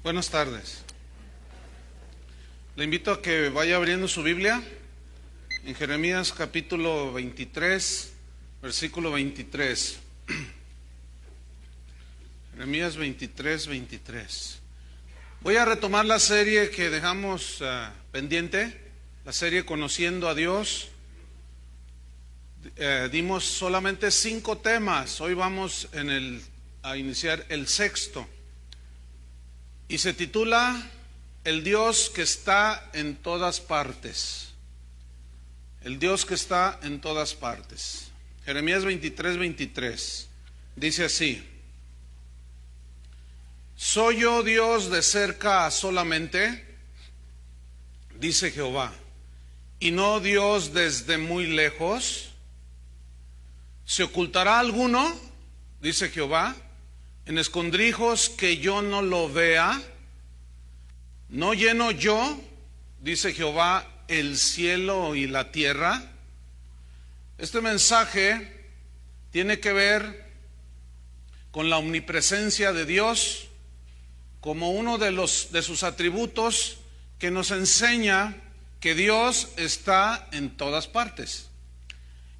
Buenas tardes. Le invito a que vaya abriendo su Biblia en Jeremías capítulo 23, versículo 23. Jeremías 23, 23. Voy a retomar la serie que dejamos pendiente, la serie Conociendo a Dios. Dimos solamente 5 temas, hoy vamos a iniciar el sexto. Y se titula El Dios que está en todas partes. El Dios que está en todas partes. Jeremías 23, 23. Dice así: ¿Soy yo Dios de cerca solamente? Dice Jehová, y no Dios desde muy lejos. ¿Se ocultará alguno? Dice Jehová, en escondrijos que yo no lo vea. ¿No lleno yo, dice Jehová, el cielo y la tierra? Este mensaje tiene que ver con la omnipresencia de Dios como uno de sus atributos que nos enseña que Dios está en todas partes.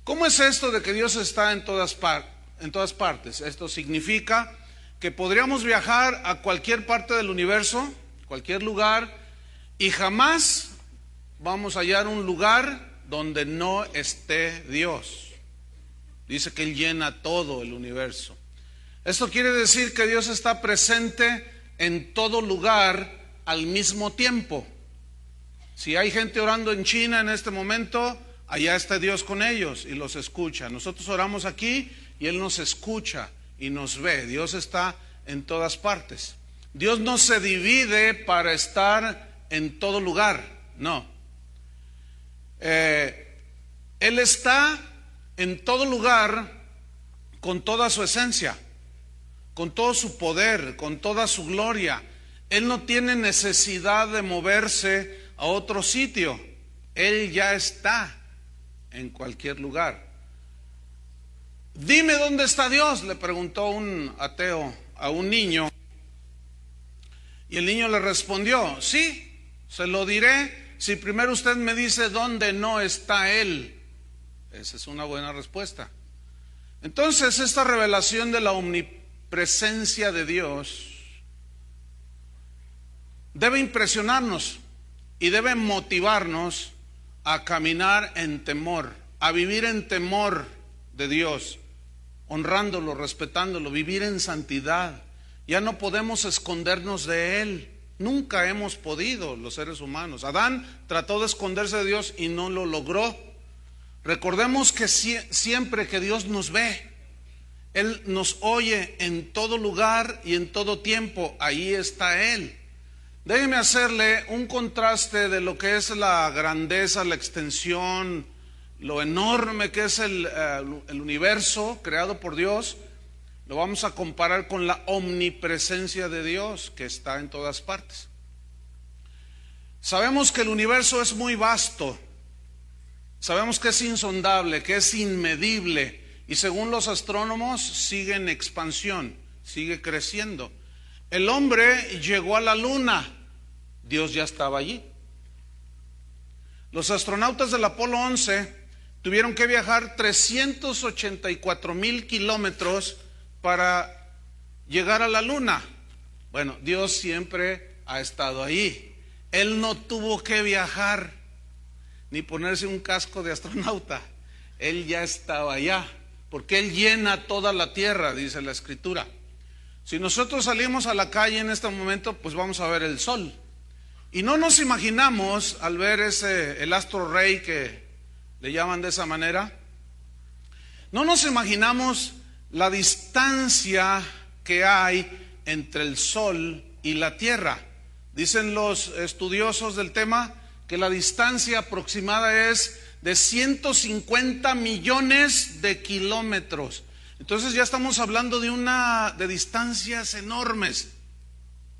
¿Cómo es esto de que Dios está en todas partes? Esto significa que podríamos viajar a cualquier parte del universo, cualquier lugar, y jamás vamos a hallar un lugar donde no esté Dios. Dice que Él llena todo el universo. Esto quiere decir que Dios está presente en todo lugar al mismo tiempo. Si hay gente orando en China en este momento, allá está Dios con ellos y los escucha. Nosotros oramos aquí y Él nos escucha y nos ve. Dios está en todas partes. Dios no se divide para estar en todo lugar, no. Él está en todo lugar con toda su esencia, con todo su poder, con toda su gloria. Él no tiene necesidad de moverse a otro sitio. Él ya está en cualquier lugar. Dime dónde está Dios, le preguntó un ateo a un niño. Y el niño le respondió, sí, se lo diré si primero usted me dice dónde no está Él. Esa es una buena respuesta. Entonces, esta revelación de la omnipresencia de Dios debe impresionarnos y debe motivarnos a caminar en temor, a vivir en temor de Dios, honrándolo, respetándolo, vivir en santidad. Ya no podemos escondernos de Él. Nunca hemos podido los seres humanos. Adán trató de esconderse de Dios y no lo logró. Recordemos que siempre que Dios nos ve, Él nos oye en todo lugar y en todo tiempo. Ahí está Él. Déjeme hacerle un contraste de lo que es la grandeza, la extensión, lo enorme que es el universo creado por Dios. Lo vamos a comparar con la omnipresencia de Dios que está en todas partes. Sabemos que el universo es muy vasto. Sabemos que es insondable, que es inmedible. Y según los astrónomos sigue en expansión, sigue creciendo. El hombre llegó a la luna, Dios ya estaba allí. Los astronautas del Apolo 11 tuvieron que viajar 384,000 kilómetros para llegar a la luna. Bueno, Dios siempre ha estado ahí. Él no tuvo que viajar ni ponerse un casco de astronauta. Él ya estaba allá, porque Él llena toda la tierra, dice la Escritura. Si nosotros salimos a la calle en este momento, pues vamos a ver el sol. Y no nos imaginamos, al ver el astro rey que le llaman de esa manera, no nos imaginamos la distancia que hay entre el sol y la tierra. Dicen los estudiosos del tema que la distancia aproximada es de 150 millones de kilómetros. Entonces ya estamos hablando de distancias enormes.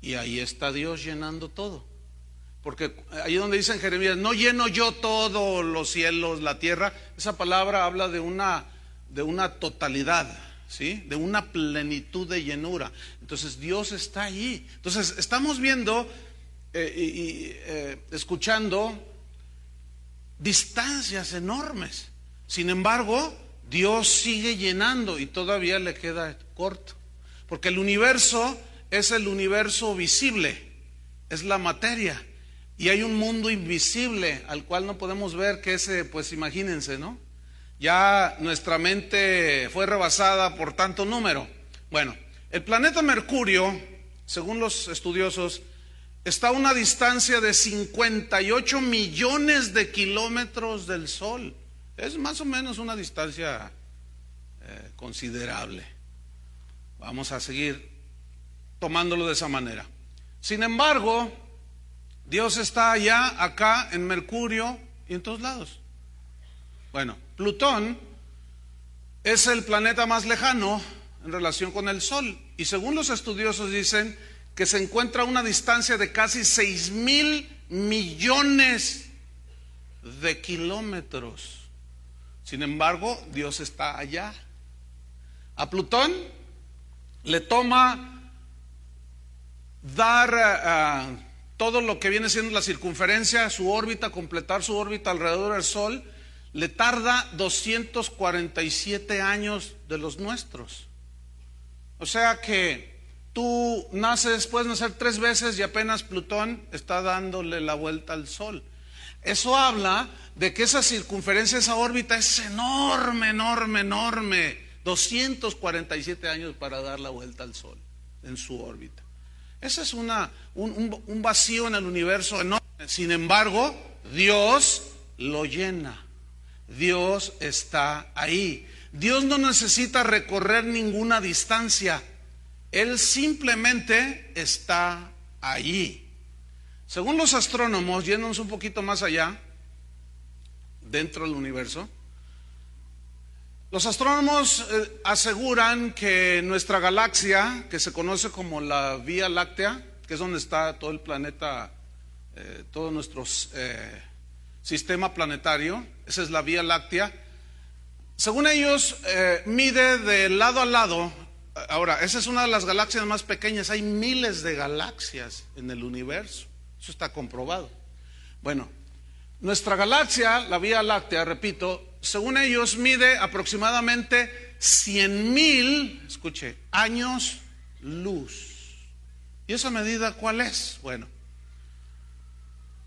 Y ahí está Dios llenando todo. Porque ahí donde dice en Jeremías, no lleno yo todos los cielos, la tierra, esa palabra habla de una totalidad. ¿sí? De una plenitud de llenura. Entonces Dios está allí. Entonces estamos viendo escuchando distancias enormes. Sin embargo, Dios sigue llenando y todavía le queda corto. Porque el universo es el universo visible, es la materia. Y hay un mundo invisible al cual no podemos ver, que ese, pues imagínense, ¿no? Ya nuestra mente fue rebasada por tanto número. Bueno, el planeta Mercurio, según los estudiosos, está a una distancia de 58 millones de kilómetros del Sol. Es más o menos una distancia considerable. Vamos a seguir tomándolo de esa manera. Sin embargo, Dios está allá, acá, en Mercurio y en todos lados. Bueno, Plutón es el planeta más lejano en relación con el Sol. Y según los estudiosos dicen que se encuentra a una distancia de casi 6,000 millones de kilómetros. Sin embargo, Dios está allá. A Plutón le toma dar todo lo que viene siendo la circunferencia, su órbita, completar su órbita alrededor del Sol, le tarda 247 años de los nuestros. O sea que tú naces, puedes nacer 3 veces y apenas Plutón está dándole la vuelta al Sol. Eso habla de que esa circunferencia, esa órbita es enorme, enorme, enorme. 247 años para dar la vuelta al Sol en su órbita. Ese es un vacío en el universo enorme. Sin embargo, Dios lo llena. Dios está ahí. Dios no necesita recorrer ninguna distancia. Él simplemente está allí. Según los astrónomos, yéndonos un poquito más allá, dentro del universo, los astrónomos aseguran que nuestra galaxia, que se conoce como la Vía Láctea, que es donde está todo el planeta, todo nuestro sistema planetario, esa es la Vía Láctea, según ellos mide de lado a lado. Ahora, esa es una de las galaxias más pequeñas, hay miles de galaxias en el universo, eso está comprobado. Bueno, nuestra galaxia, la Vía Láctea, repito, según ellos mide aproximadamente 100,000, escuche, años luz. ¿Y esa medida cuál es? Bueno,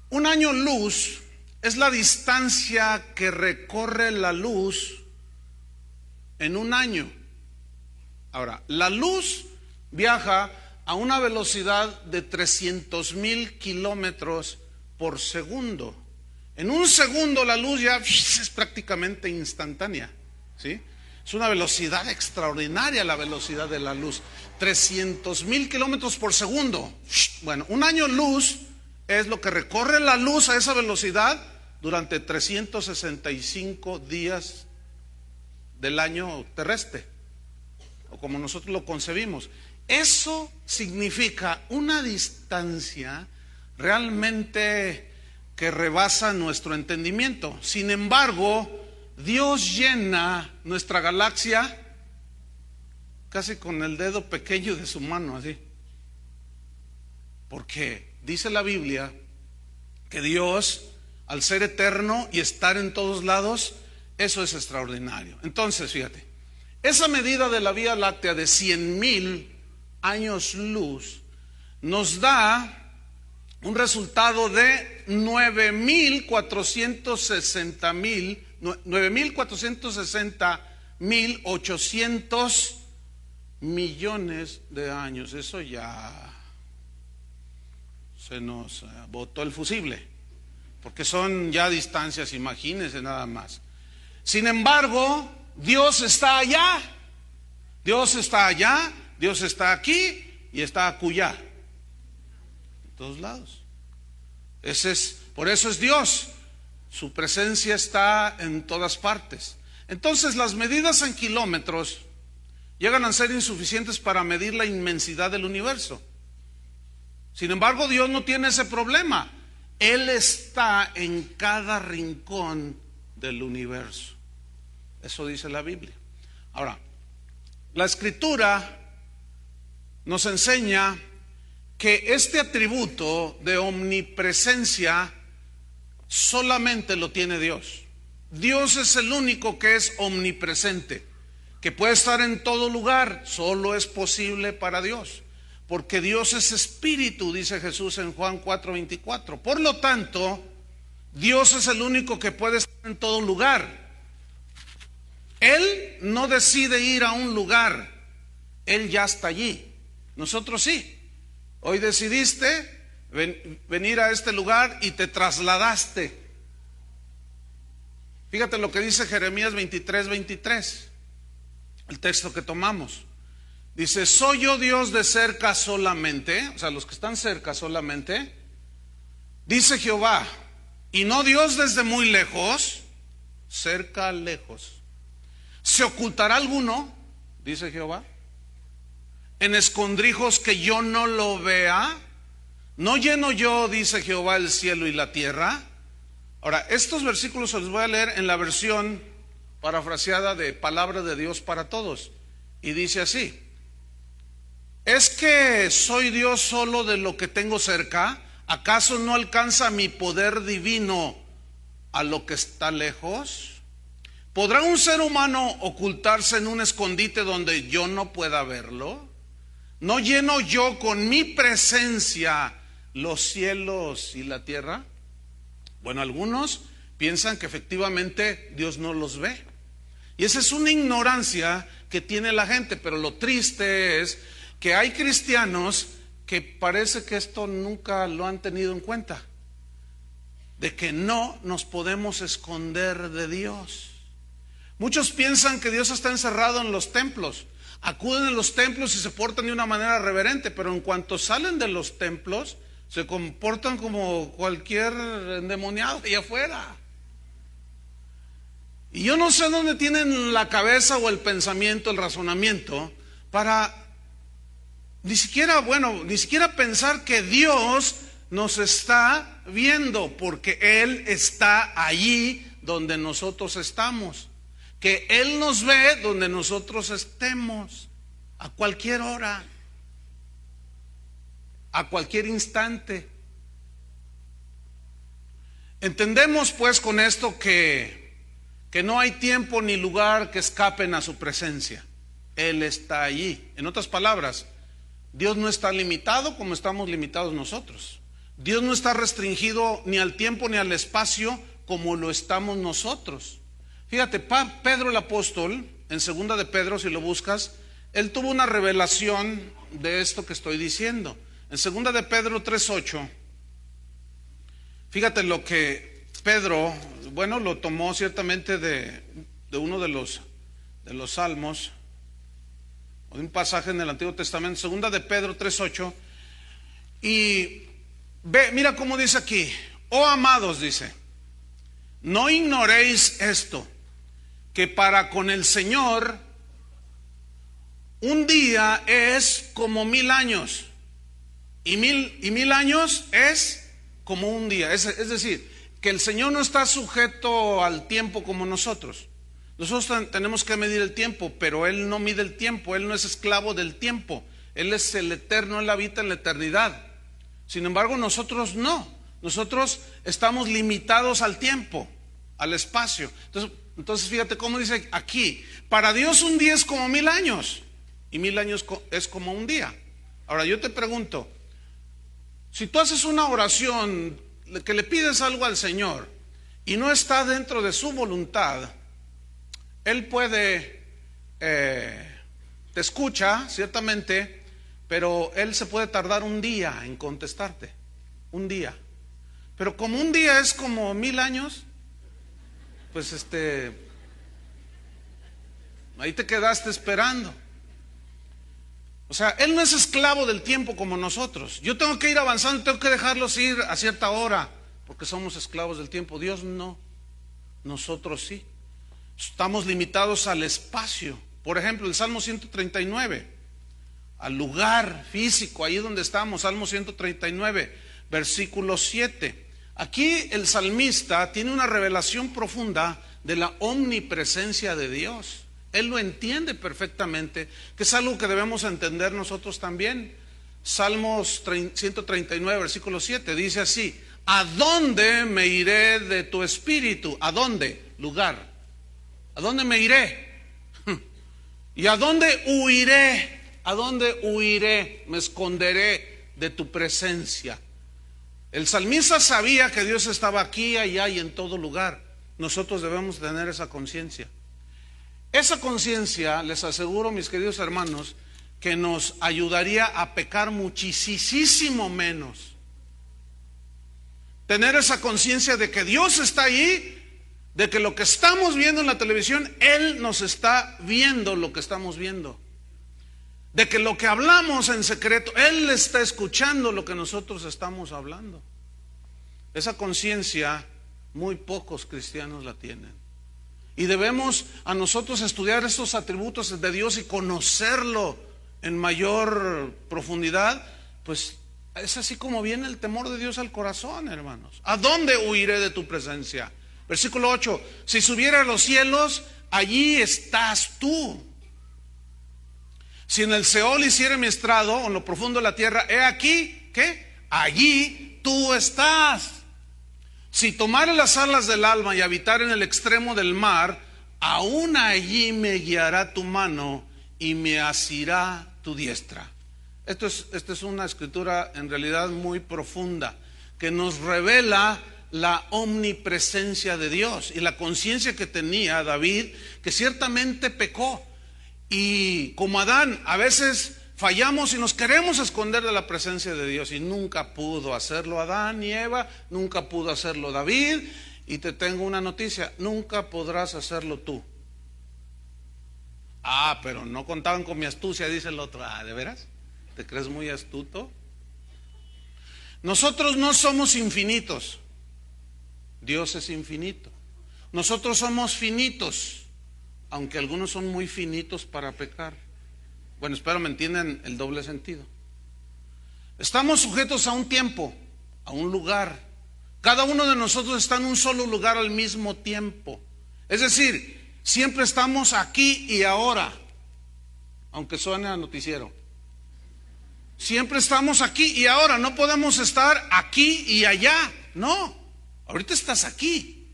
un año luz es la distancia que recorre la luz en un año. Ahora, la luz viaja a una velocidad de 300,000 kilómetros por segundo. En un segundo la luz ya es prácticamente instantánea, ¿sí? Es una velocidad extraordinaria la velocidad de la luz. 300,000 kilómetros por segundo. Bueno, un año luz es lo que recorre la luz a esa velocidad durante 365 días del año terrestre, o como nosotros lo concebimos. Eso significa una distancia realmente que rebasa nuestro entendimiento. Sin embargo, Dios llena nuestra galaxia casi con el dedo pequeño de su mano, así. Porque dice la Biblia que Dios, al ser eterno y estar en todos lados, eso es extraordinario. Entonces, fíjate, esa medida de la Vía Láctea de 100,000 años luz nos da un resultado de 9,460,800 millones de años. Eso ya se nos botó el fusible, porque son ya distancias, imagínense nada más. Sin embargo, Dios está allá, Dios está allá, Dios está aquí y está acullá, en todos lados. Por eso es Dios, su presencia está en todas partes. Entonces las medidas en kilómetros llegan a ser insuficientes para medir la inmensidad del universo. Sin embargo, Dios no tiene ese problema. Él está en cada rincón del universo. Eso dice la Biblia. Ahora, La Escritura nos enseña que este atributo de omnipresencia solamente lo tiene Dios. Dios es el único que es omnipresente, que puede estar en todo lugar. Solo es posible para Dios, porque Dios es espíritu, dice Jesús en Juan 4:24. Por lo tanto, Dios es el único que puede estar en todo lugar. Él no decide ir a un lugar, Él ya está allí. Nosotros sí. Hoy decidiste venir a este lugar y te trasladaste. Fíjate lo que dice Jeremías 23:23, el texto que tomamos. Dice: ¿soy yo Dios de cerca solamente? O sea, los que están cerca solamente. Dice Jehová, y no Dios desde muy lejos. Cerca, lejos. ¿Se ocultará alguno? Dice Jehová, en escondrijos que yo no lo vea. ¿No lleno yo, dice Jehová, el cielo y la tierra? Ahora, estos versículos se los voy a leer en la versión parafraseada de Palabra de Dios para Todos. Y dice así: ¿es que soy Dios solo de lo que tengo cerca? ¿Acaso no alcanza mi poder divino a lo que está lejos? ¿Podrá un ser humano ocultarse en un escondite donde yo no pueda verlo? ¿No lleno yo con mi presencia los cielos y la tierra? Bueno, algunos piensan que efectivamente Dios no los ve. Y esa es una ignorancia que tiene la gente, pero lo triste es que hay cristianos que parece que esto nunca lo han tenido en cuenta, de que no nos podemos esconder de Dios. Muchos piensan que Dios está encerrado en los templos, acuden a los templos y se portan de una manera reverente, pero en cuanto salen de los templos se comportan como cualquier endemoniado allá afuera. Y yo no sé dónde tienen la cabeza o el pensamiento, el razonamiento, para ni siquiera pensar que Dios nos está viendo, porque Él está allí donde nosotros estamos, que Él nos ve donde nosotros estemos, a cualquier hora, a cualquier instante. Entendemos pues con esto que no hay tiempo ni lugar que escapen a su presencia. Él está allí. En otras palabras, Dios no está limitado como estamos limitados nosotros. Dios no está restringido ni al tiempo ni al espacio como lo estamos nosotros. Fíjate, Pedro el apóstol, en segunda de Pedro, si lo buscas, él tuvo una revelación de esto que estoy diciendo. En segunda de Pedro 3:8, fíjate lo que Pedro, bueno, lo tomó ciertamente de uno de los salmos, o de un pasaje en el Antiguo Testamento, segunda de Pedro 3:8, y mira cómo dice aquí: oh amados, dice, no ignoréis esto, que para con el Señor un día es como 1000 años, y mil años es como un día. Es decir, que el Señor no está sujeto al tiempo como nosotros. Nosotros tenemos que medir el tiempo, pero Él no mide el tiempo, Él no es esclavo del tiempo. Él es el eterno, Él habita en la eternidad. Sin embargo, nosotros no. Nosotros estamos limitados al tiempo, al espacio. Entonces fíjate cómo dice aquí: para Dios un día es como 1000 años, y 1000 años es como un día. Ahora yo te pregunto, si tú haces una oración que le pides algo al Señor y no está dentro de su voluntad, Él puede, te escucha ciertamente, pero Él se puede tardar un día en contestarte, un día. Pero como un día es como 1000 años, pues ahí te quedaste esperando. O sea, Él no es esclavo del tiempo como nosotros. Yo tengo que ir avanzando, tengo que dejarlos ir a cierta hora, porque somos esclavos del tiempo. Dios no, nosotros sí. Estamos limitados al espacio. Por ejemplo, el Salmo 139, al lugar físico, ahí donde estamos. Salmo 139, versículo 7. Aquí el salmista tiene una revelación profunda de la omnipresencia de Dios. Él lo entiende perfectamente, que es algo que debemos entender nosotros también. Salmos 139, versículo 7, dice así: ¿a dónde me iré de tu espíritu? ¿A dónde? Lugar. ¿A dónde me iré? ¿Y a dónde huiré? ¿A dónde huiré? Me esconderé de tu presencia. El salmista sabía que Dios estaba aquí, allá y en todo lugar. Nosotros debemos tener esa conciencia. Esa conciencia, les aseguro, mis queridos hermanos, que nos ayudaría a pecar muchísimo menos. Tener esa conciencia de que Dios está ahí, de que lo que estamos viendo en la televisión, Él nos está viendo lo que estamos viendo. De que lo que hablamos en secreto, Él está escuchando lo que nosotros estamos hablando. Esa conciencia muy pocos cristianos la tienen. Y debemos a nosotros estudiar estos atributos de Dios y conocerlo en mayor profundidad. Pues es así como viene el temor de Dios al corazón, hermanos. ¿A dónde huiré de tu presencia? Versículo 8: si subiera a los cielos, allí estás tú. Si en el Seol hiciere mi estrado, o en lo profundo de la tierra, he aquí, ¿qué? Allí tú estás. Si tomare las alas del alma y habitar en el extremo del mar, aún allí me guiará tu mano y me asirá tu diestra. Esta es una escritura en realidad muy profunda, que nos revela la omnipresencia de Dios y la conciencia que tenía David, que ciertamente pecó. Y como Adán, a veces fallamos y nos queremos esconder de la presencia de Dios, y nunca pudo hacerlo Adán ni Eva, nunca pudo hacerlo David, y te tengo una noticia: nunca podrás hacerlo tú. Ah, pero no contaban con mi astucia, dice el otro. Ah, ¿de veras? ¿Te crees muy astuto? Nosotros no somos infinitos, Dios es infinito. Nosotros somos finitos, aunque algunos son muy finitos para pecar. Bueno, espero me entiendan el doble sentido. Estamos sujetos a un tiempo, a un lugar. Cada uno de nosotros está en un solo lugar al mismo tiempo. Es decir, siempre estamos aquí y ahora, aunque suene a noticiero. Siempre estamos aquí y ahora, no podemos estar aquí y allá. No, ahorita estás aquí,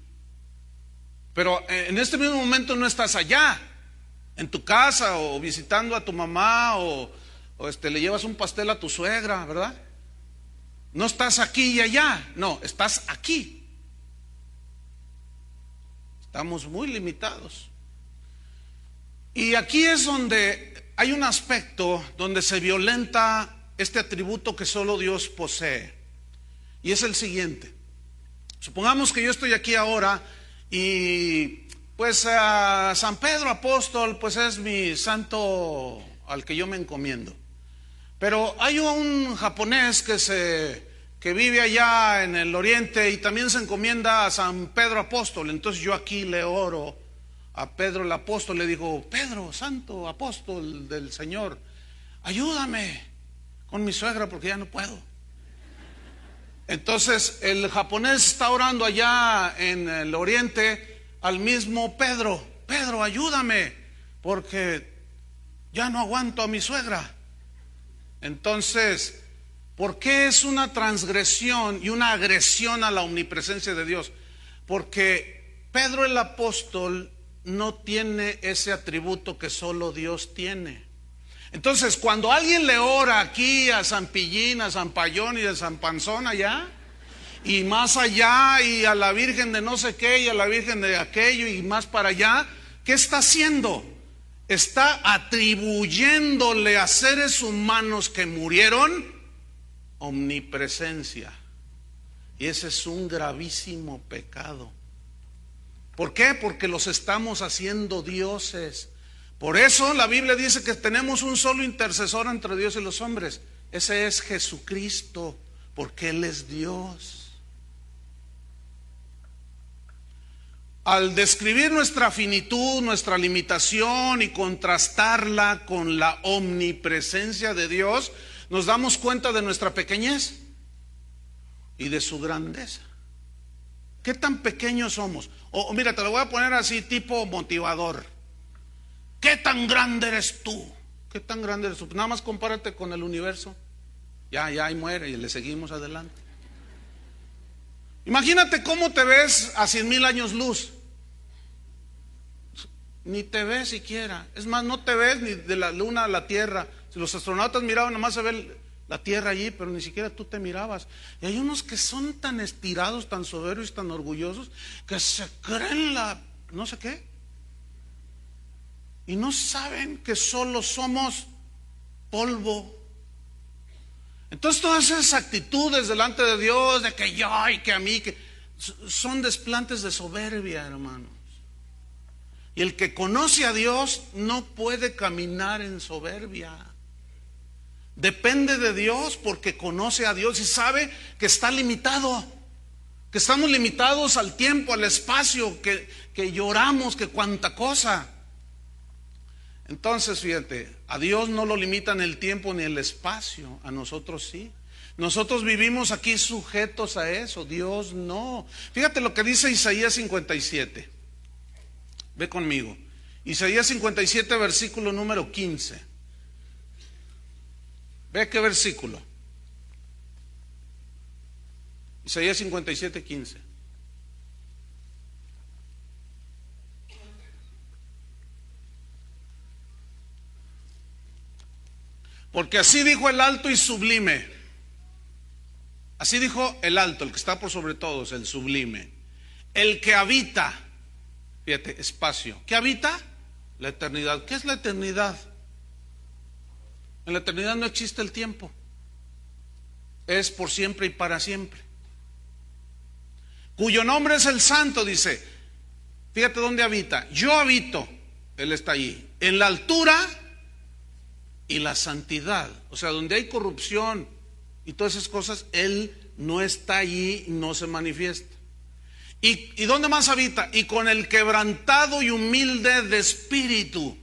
pero en este mismo momento no estás allá, en tu casa, o visitando a tu mamá, o le llevas un pastel a tu suegra, ¿verdad? No estás aquí y allá, no, estás aquí. Estamos muy limitados. Y aquí es donde hay un aspecto donde se violenta este atributo que solo Dios posee. Y es el siguiente: supongamos que yo estoy aquí ahora y pues San Pedro Apóstol pues es mi santo al que yo me encomiendo. Pero hay un japonés que vive allá en el oriente y también se encomienda a San Pedro Apóstol. Entonces yo aquí le oro a Pedro el apóstol, le digo: Pedro, santo apóstol del Señor, ayúdame con mi suegra porque ya no puedo. Entonces el japonés está orando allá en el oriente al mismo Pedro: Pedro, ayúdame porque ya no aguanto a mi suegra. Entonces, ¿por qué es una transgresión y una agresión a la omnipresencia de Dios? Porque Pedro el apóstol no tiene ese atributo que solo Dios tiene. Entonces, cuando alguien le ora aquí a San Pillín, a San Payón y a San Panzón allá, y más allá, y a la Virgen de no sé qué, y a la Virgen de aquello, y más para allá, ¿qué está haciendo? Está atribuyéndole a seres humanos que murieron omnipresencia. Y ese es un gravísimo pecado. ¿Por qué? Porque los estamos haciendo dioses. Por eso la Biblia dice que tenemos un solo intercesor entre Dios y los hombres. Ese es Jesucristo, porque Él es Dios. Al describir nuestra finitud, nuestra limitación y contrastarla con la omnipresencia de Dios, nos damos cuenta de nuestra pequeñez y de su grandeza. ¿Qué tan pequeños somos? O mira, te lo voy a poner así tipo motivador. ¿qué tan grande eres tú? ¿Qué tan grande eres tú? Nada más compárate con el universo. Ya, ahí muere y le seguimos adelante. Imagínate cómo te ves a 100,000 años luz. Ni te ves siquiera. Es más, no te ves ni de la luna a la tierra. Si los astronautas miraban, nada más se ve la tierra allí, pero ni siquiera tú te mirabas. Y hay unos que son tan estirados, tan soberbios, tan orgullosos, que se creen no sé qué. Y no saben que solo somos polvo. Entonces todas esas actitudes delante de Dios, de que yo y que a mí, que son desplantes de soberbia, hermanos. Y el que conoce a Dios no puede caminar en soberbia. Depende de Dios porque conoce a Dios y sabe que está limitado, que estamos limitados al tiempo, al espacio, que lloramos, que cuanta cosa. Entonces, fíjate, a Dios no lo limitan el tiempo ni el espacio, a nosotros sí. Nosotros vivimos aquí sujetos a eso, Dios no. Fíjate lo que dice Isaías 57. Ve conmigo. Isaías 57, versículo número 15. Ve qué versículo. Isaías 57, 15. Porque así dijo el alto y sublime. Así dijo el alto, el que está por sobre todos, el sublime. El que habita, fíjate, espacio. ¿Qué habita? La eternidad. ¿Qué es la eternidad? En la eternidad no existe el tiempo. Es por siempre y para siempre. Cuyo nombre es el Santo, dice. Fíjate dónde habita. Yo habito, Él está allí. En la altura y la santidad, o sea, donde hay corrupción y todas esas cosas, Él no está allí, no se manifiesta. ¿Y dónde más habita? Y con el quebrantado y humilde de espíritu.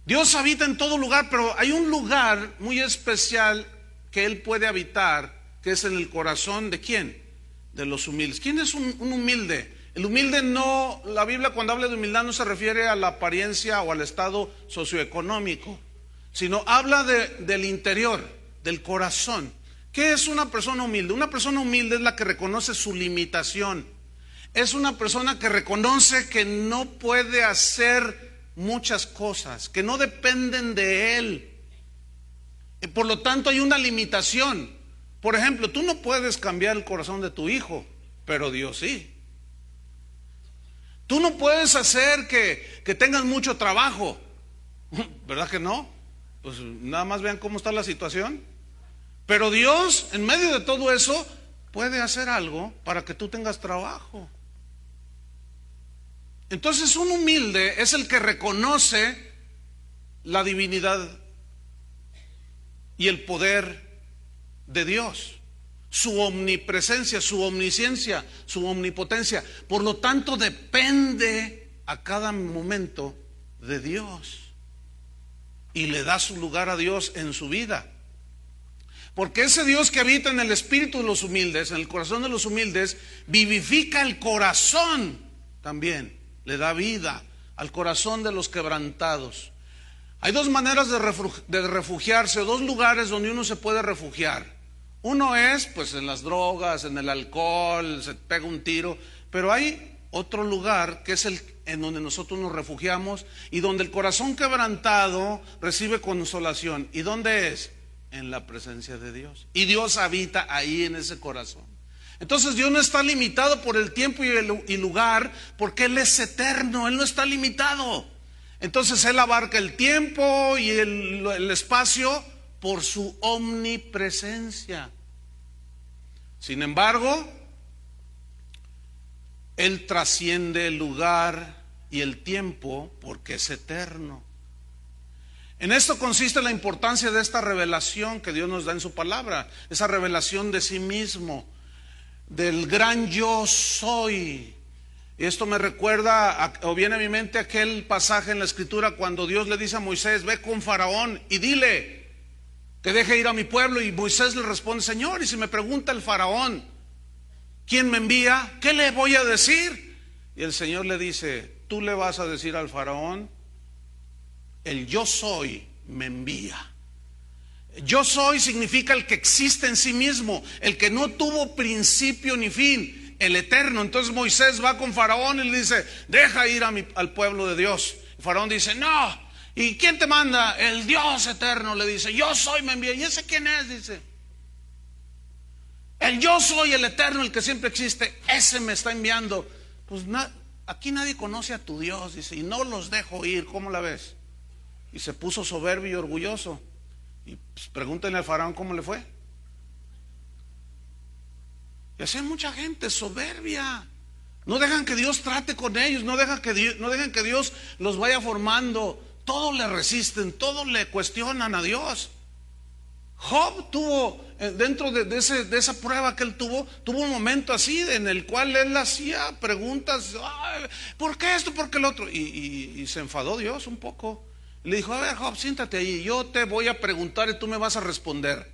Dios habita en todo lugar, pero hay un lugar muy especial que Él puede habitar, que es en el corazón ¿de quién? De los humildes. ¿Quién es un humilde? El humilde no, la Biblia cuando habla de humildad no se refiere a la apariencia o al estado socioeconómico, sino habla del interior, del corazón. ¿Qué es una persona humilde? Una persona humilde es la que reconoce su limitación. Es una persona que reconoce que no puede hacer muchas cosas, que no dependen de él. Y por lo tanto hay una limitación. Por ejemplo, tú no puedes cambiar el corazón de tu hijo, pero Dios sí. Tú no puedes hacer que tengas mucho trabajo, ¿verdad que no? Pues nada más vean cómo está la situación. Pero Dios, en medio de todo eso, puede hacer algo para que tú tengas trabajo. Entonces un humilde es el que reconoce la divinidad y el poder de Dios, su omnipresencia, su omnisciencia, su omnipotencia. Por lo tanto, depende a cada momento de Dios y le da su lugar a Dios en su vida. Porque ese Dios que habita en el espíritu de los humildes, en el corazón de los humildes, vivifica el corazón también, le da vida al corazón de los quebrantados. Hay dos maneras de refugiarse, dos lugares donde uno se puede refugiar. Uno es pues en las drogas, en el alcohol, se pega un tiro, pero hay otro lugar que es en donde nosotros nos refugiamos y donde el corazón quebrantado recibe consolación. ¿Y dónde es? En la presencia de Dios. Y Dios habita ahí en ese corazón. Entonces Dios no está limitado por el tiempo y lugar, porque Él es eterno, Él no está limitado. Entonces Él abarca el tiempo y el espacio por su omnipresencia. Sin embargo, Él trasciende el lugar y el tiempo porque es eterno. En esto consiste la importancia de esta revelación que Dios nos da en su palabra, esa revelación de sí mismo, del gran yo soy. Y esto me recuerda, o viene a mi mente aquel pasaje en la Escritura cuando Dios le dice a Moisés: ve con Faraón y dile que deje ir a mi pueblo. Y Moisés le responde: Señor, y si me pregunta el Faraón, ¿quién me envía? ¿Qué le voy a decir? Y el Señor le dice: tú le vas a decir al Faraón El yo soy me envía. Yo soy significa el que existe en sí mismo, el que no tuvo principio ni fin, el eterno. Entonces Moisés va con Faraón y le dice: deja ir al pueblo de Dios. Y Faraón dice: no. ¿Y quién te manda? El Dios eterno. Le dice: yo soy me envía. ¿Y ese quién es? Dice: el yo soy, el eterno, el que siempre existe, ese me está enviando. Pues aquí nadie conoce a tu Dios, dice, y no los dejo ir. ¿Cómo la ves? Y se puso soberbio y orgulloso. Y pues, pregúntenle al Faraón cómo le fue. Y así hay mucha gente soberbia. No dejan que Dios trate con ellos, no dejan que Dios los vaya formando. Todo le resisten, todo le cuestionan a Dios. Job tuvo, dentro de esa prueba que él tuvo un momento así en el cual él hacía preguntas: ¿por qué esto? ¿Por qué el otro? Y se enfadó Dios un poco. Le dijo: a ver, Job, siéntate ahí, yo te voy a preguntar y tú me vas a responder.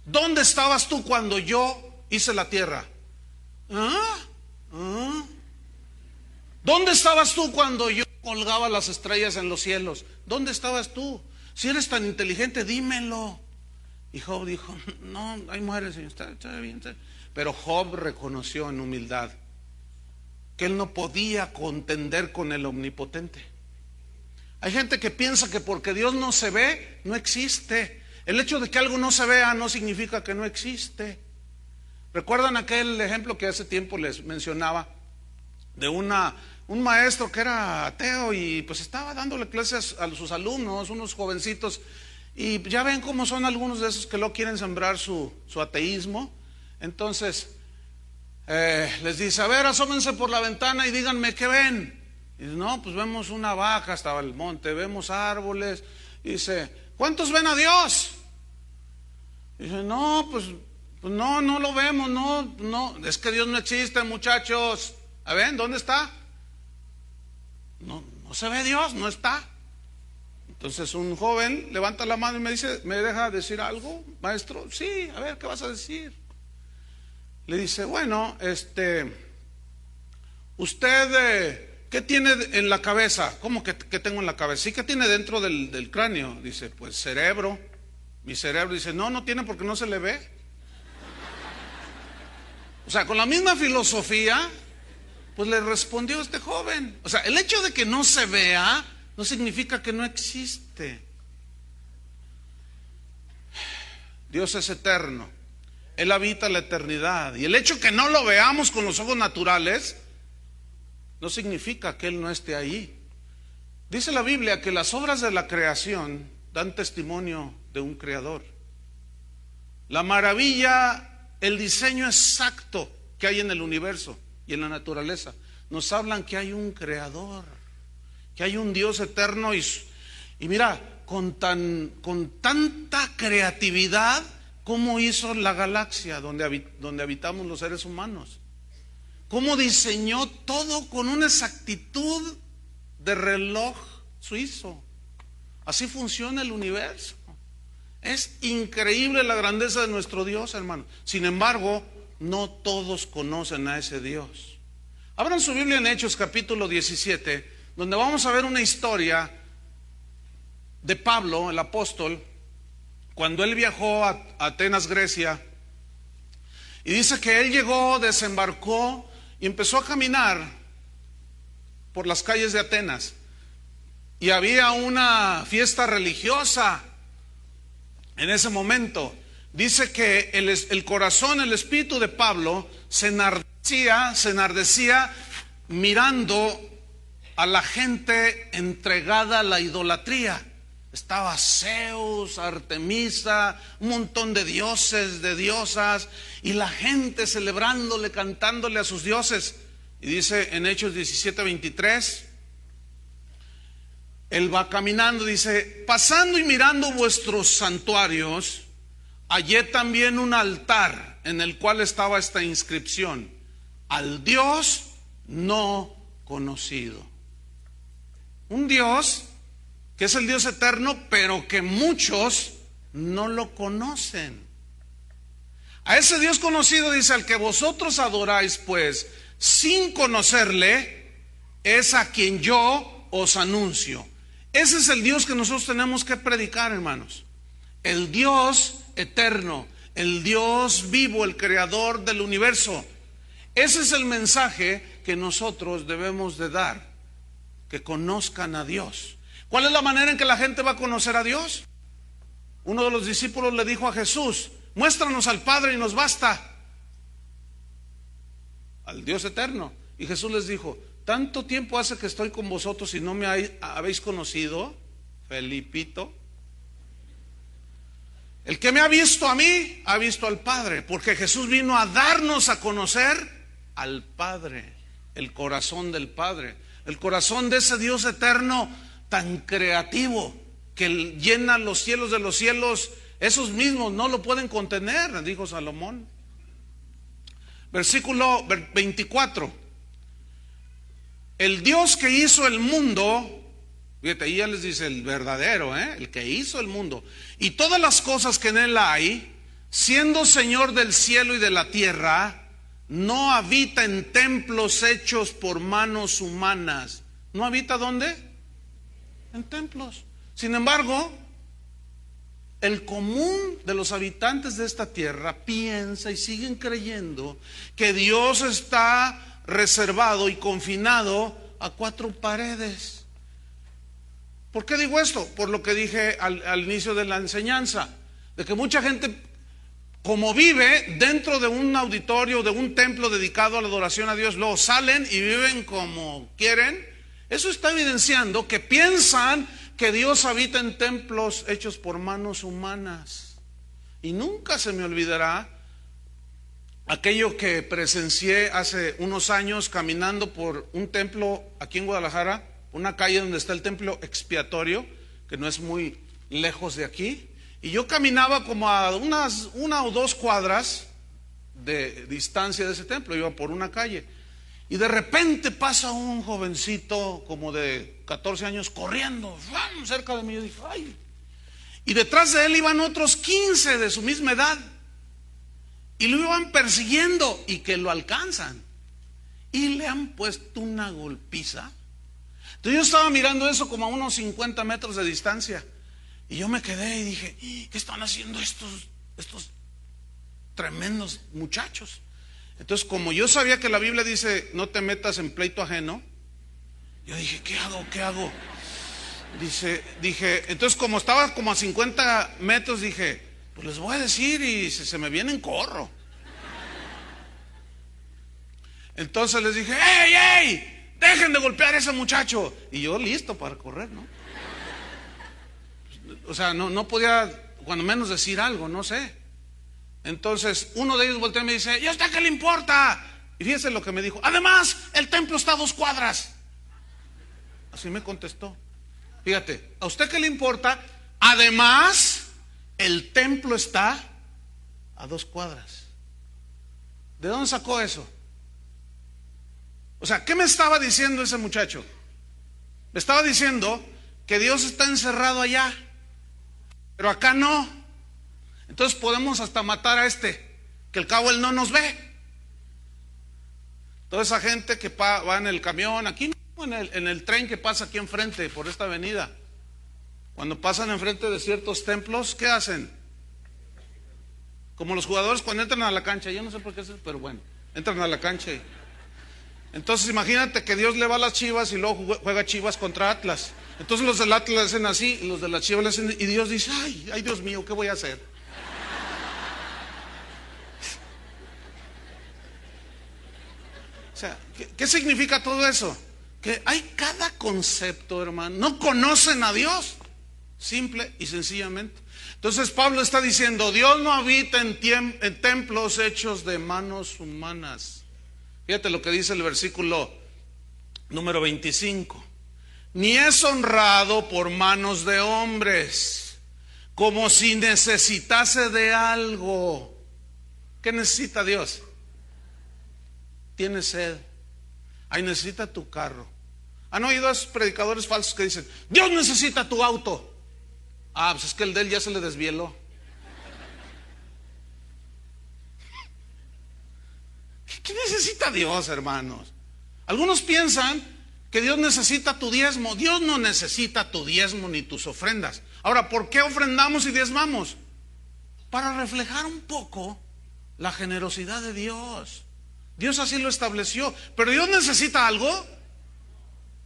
¿Dónde estabas tú cuando yo hice la tierra? ¿Dónde estabas tú cuando yo colgaba las estrellas en los cielos? ¿Dónde estabas tú? Si eres tan inteligente, dímelo. Y Job dijo: no, ahí muere, Señor, está bien. Pero Job reconoció en humildad que él no podía contender con el omnipotente. Hay gente que piensa que porque Dios no se ve, no existe. El hecho de que algo no se vea no significa que no existe. ¿Recuerdan aquel ejemplo que hace tiempo les mencionaba de un maestro que era ateo y pues estaba dándole clases a sus alumnos, unos jovencitos? Y ya ven cómo son algunos de esos que lo quieren sembrar su ateísmo. Entonces les dice: a ver, asómense por la ventana y díganme qué ven. Y dice: no, pues vemos una vaca, estaba el monte, vemos árboles. Y dice: ¿cuántos ven a Dios? Y dice: no, pues no lo vemos, no, es que Dios no existe, muchachos. A ver, ¿dónde está? No se ve Dios, no está. Entonces un joven levanta la mano y me dice: ¿me deja decir algo, maestro? Sí, a ver, ¿qué vas a decir? Le dice: bueno, usted, ¿qué tiene en la cabeza? ¿Cómo que tengo en la cabeza? Sí, ¿qué tiene dentro del cráneo? Dice: pues cerebro. Mi cerebro. Dice: no tiene porque no se le ve. O sea, con la misma filosofía, pues le respondió este joven. O sea, el hecho de que no se vea no significa que no existe. Dios es eterno, Él habita la eternidad. Y el hecho que no lo veamos con los ojos naturales no significa que Él no esté ahí. Dice la Biblia que las obras de la creación dan testimonio de un creador. La maravilla, el diseño exacto que hay en el universo y en la naturaleza nos hablan que hay un creador, que hay un Dios eterno. Y mira, con tanta creatividad, ¿cómo hizo la galaxia donde habitamos los seres humanos? ¿Cómo diseñó todo con una exactitud de reloj suizo? Así funciona el universo. Es increíble la grandeza de nuestro Dios, hermano. Sin embargo, no todos conocen a ese Dios. Abran su Biblia en Hechos capítulo 17, donde vamos a ver una historia de Pablo, el apóstol, cuando él viajó a Atenas, Grecia. Y dice que él llegó, desembarcó y empezó a caminar por las calles de Atenas. Y había una fiesta religiosa en ese momento. Dice que el corazón, el espíritu de Pablo se enardecía mirando a la gente entregada a la idolatría. Estaba Zeus, Artemisa, un montón de dioses, de diosas, y la gente celebrándole, cantándole a sus dioses. Y dice en Hechos 17:23, él va caminando, dice: pasando y mirando vuestros santuarios, hallé también un altar en el cual estaba esta inscripción: al Dios no conocido. Un Dios que es el Dios eterno, pero que muchos no lo conocen. A ese Dios conocido dice: al que vosotros adoráis, pues, sin conocerle, es a quien yo os anuncio. Ese es el Dios que nosotros tenemos que predicar, hermanos. El Dios eterno, el Dios vivo, el creador del universo. Ese es el mensaje que nosotros debemos de dar, que conozcan a Dios. ¿Cuál es la manera en que la gente va a conocer a Dios? Uno de los discípulos le dijo a Jesús: muéstranos al Padre y nos basta. Al Dios eterno. Y Jesús les dijo: ¿tanto tiempo hace que estoy con vosotros y no me habéis conocido, Felipito? El que me ha visto a mí, ha visto al Padre, porque Jesús vino a darnos a conocer al Padre, el corazón del Padre, el corazón de ese Dios eterno tan creativo, que llena los cielos de los cielos. Esos mismos no lo pueden contener, dijo Salomón. Versículo 24. El Dios que hizo el mundo, fíjate, ahí ya les dice el verdadero, el que hizo el mundo y todas las cosas que en él hay, siendo Señor del cielo y de la tierra, no habita en templos hechos por manos humanas. ¿No habita dónde? En templos. Sin embargo, el común de los habitantes de esta tierra piensa y siguen creyendo que Dios está reservado y confinado a cuatro paredes. ¿Por qué digo esto? Por lo que dije al inicio de la enseñanza, de que mucha gente, como vive dentro de un auditorio, de un templo dedicado a la adoración a Dios, luego salen y viven como quieren. Eso está evidenciando que piensan que Dios habita en templos hechos por manos humanas. Y nunca se me olvidará aquello que presencié hace unos años caminando por un templo aquí en Guadalajara, una calle donde está el templo expiatorio, que no es muy lejos de aquí, y yo caminaba como a una o dos cuadras de distancia de ese templo, iba por una calle, y de repente pasa un jovencito como de 14 años corriendo cerca de mí. Yo dije: ¡ay! Y detrás de él iban otros 15 de su misma edad, y lo iban persiguiendo, y que lo alcanzan y le han puesto una golpiza. Entonces yo estaba mirando eso como a unos 50 metros de distancia, y yo me quedé y dije: ¿qué están haciendo estos tremendos muchachos? Entonces, como yo sabía que la Biblia dice no te metas en pleito ajeno, yo dije: ¿qué hago? Dije, entonces, como estaba como a 50 metros, dije: pues les voy a decir, y si se me vienen, corro. Entonces les dije: ¡ey! ¡Dejen de golpear a ese muchacho! Y yo listo para correr, ¿no? O sea, no podía, cuando menos, decir algo, no sé. Entonces uno de ellos voltea y me dice: ¿y a usted qué le importa? Y fíjese lo que me dijo: además, el templo está a 2 cuadras. Así me contestó. Fíjate, ¿a usted qué le importa? Además, el templo está a 2 cuadras. ¿De dónde sacó eso? O sea, ¿qué me estaba diciendo ese muchacho? Me estaba diciendo que Dios está encerrado allá, pero acá no. Entonces podemos hasta matar a que al cabo él no nos ve. Toda esa gente que va en el camión, aquí en el tren que pasa aquí enfrente por esta avenida, cuando pasan enfrente de ciertos templos, ¿qué hacen? Como los jugadores cuando entran a la cancha, yo no sé por qué, pero bueno, entran a la cancha y... Entonces imagínate que Dios le va a las Chivas y luego juega Chivas contra Atlas. Entonces los del Atlas le hacen así y los de las Chivas le hacen, y Dios dice: ay Dios mío, ¿qué voy a hacer? O sea, ¿qué significa todo eso? Que hay cada concepto, hermano. No conocen a Dios, simple y sencillamente. Entonces Pablo está diciendo: Dios no habita en templos hechos de manos humanas. Fíjate lo que dice el versículo número 25. Ni es honrado por manos de hombres, como si necesitase de algo. ¿Qué necesita Dios? Tiene sed. Ay, necesita tu carro. ¿Han oído a esos predicadores falsos que dicen: Dios necesita tu auto? Ah, pues es que el de él ya se le desvieló. ¿Qué necesita Dios, hermanos? Algunos piensan que Dios necesita tu diezmo. Dios no necesita tu diezmo ni tus ofrendas. Ahora, ¿por qué ofrendamos y diezmamos? Para reflejar un poco la generosidad de Dios. Dios así lo estableció. Pero Dios necesita algo.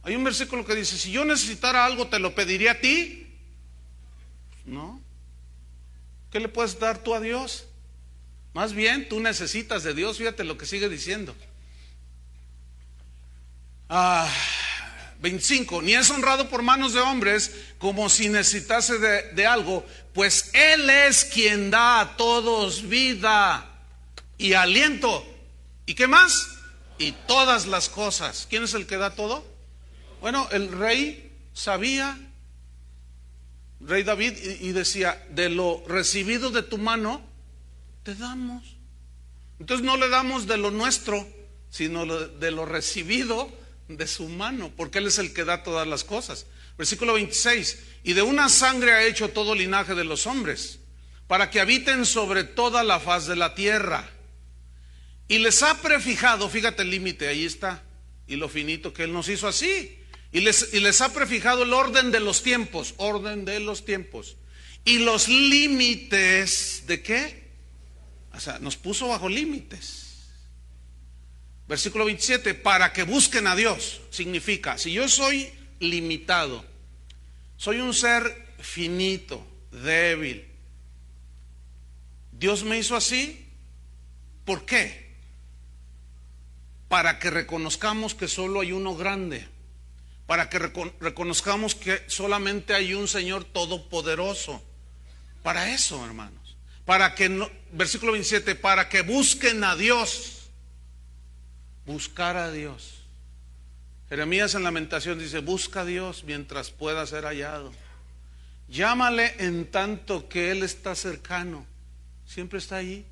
Hay un versículo que dice: si yo necesitara algo, ¿te lo pediría a ti? No. ¿Qué le puedes dar tú a Dios? Más bien tú necesitas de Dios. Fíjate lo que sigue diciendo. 25. Ni es honrado por manos de hombres como si necesitase de algo, pues Él es quien da a todos vida y aliento. ¿Y qué más? Y todas las cosas. ¿Quién es el que da todo? Bueno, el rey sabía, rey David, y decía: de lo recibido de tu mano te damos. Entonces no le damos de lo nuestro, sino de lo recibido de su mano, porque Él es el que da todas las cosas. Versículo 26. Y de una sangre ha hecho todo linaje de los hombres, para que habiten sobre toda la faz de la tierra. Y les ha prefijado, fíjate el límite, ahí está, y lo finito que Él nos hizo así. Y les ha prefijado el orden de los tiempos, orden de los tiempos. Y los límites, ¿de qué? O sea, nos puso bajo límites. Versículo 27, para que busquen a Dios. Significa, si yo soy limitado, soy un ser finito, débil, Dios me hizo así. ¿Por qué? Para que reconozcamos que solo hay uno grande, para que reconozcamos que solamente hay un Señor todopoderoso. Para eso, hermanos, para que no, versículo 27, para que busquen a Dios. Buscar a Dios. Jeremías en Lamentación dice: busca a Dios mientras pueda ser hallado. Llámale en tanto que Él está cercano. Siempre está allí.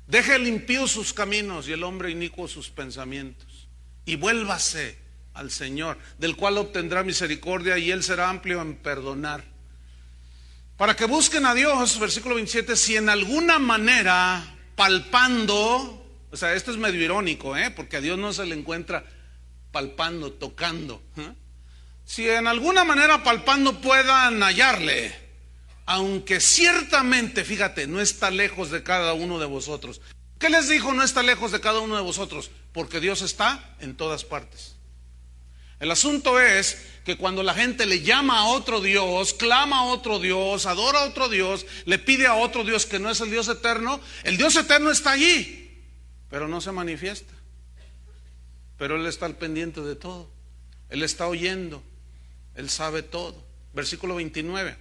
Deje el impío sus caminos y el hombre inicuo sus pensamientos, y vuélvase al Señor, del cual obtendrá misericordia, y Él será amplio en perdonar. Para que busquen a Dios, versículo 27, si en alguna manera palpando. O sea, esto es medio irónico, porque a Dios no se le encuentra palpando, tocando. Si en alguna manera palpando puedan hallarle, aunque ciertamente, fíjate, no está lejos de cada uno de vosotros. ¿Qué les dijo? No está lejos de cada uno de vosotros, porque Dios está en todas partes. El asunto es que cuando la gente le llama a otro Dios, clama a otro Dios, adora a otro Dios, le pide a otro Dios que no es el Dios eterno, el Dios eterno está allí, pero no se manifiesta. Pero Él está al pendiente de todo. Él está oyendo. Él sabe todo. Versículo 29.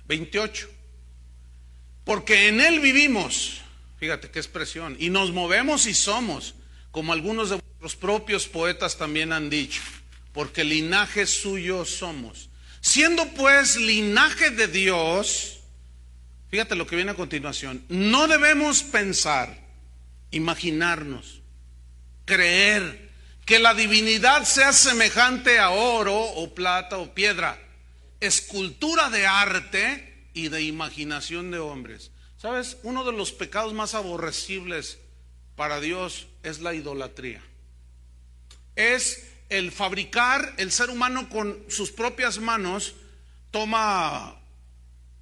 28. Porque en Él vivimos. Fíjate qué expresión. Y nos movemos y somos, como algunos de vuestros propios poetas también han dicho. Porque linaje suyo somos. Siendo pues linaje de Dios, fíjate lo que viene a continuación. No debemos pensar, imaginarnos, creer que la divinidad sea semejante a oro o plata o piedra, escultura de arte y de imaginación de hombres. ¿Sabes? Uno de los pecados más aborrecibles para Dios es la idolatría. Es el fabricar, el ser humano con sus propias manos toma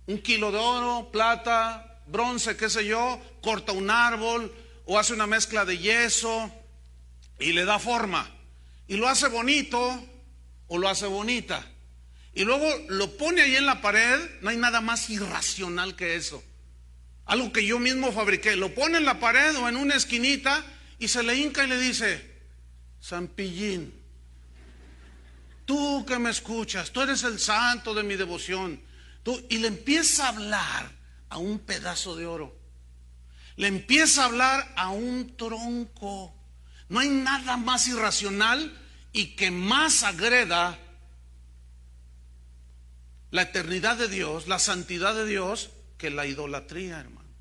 1 kilo de oro, plata, bronce, qué sé yo, corta un árbol o hace una mezcla de yeso y le da forma, y lo hace bonito o lo hace bonita, y luego lo pone ahí en la pared. No hay nada más irracional que eso. Algo que yo mismo fabriqué, lo pone en la pared o en una esquinita y se le hinca y le dice: San Pillín, tú que me escuchas, tú eres el santo de mi devoción. Y le empieza a hablar a un pedazo de oro. Le empieza a hablar a un tronco. No hay nada más irracional y que más agreda la eternidad de Dios, la santidad de Dios, que la idolatría, hermanos.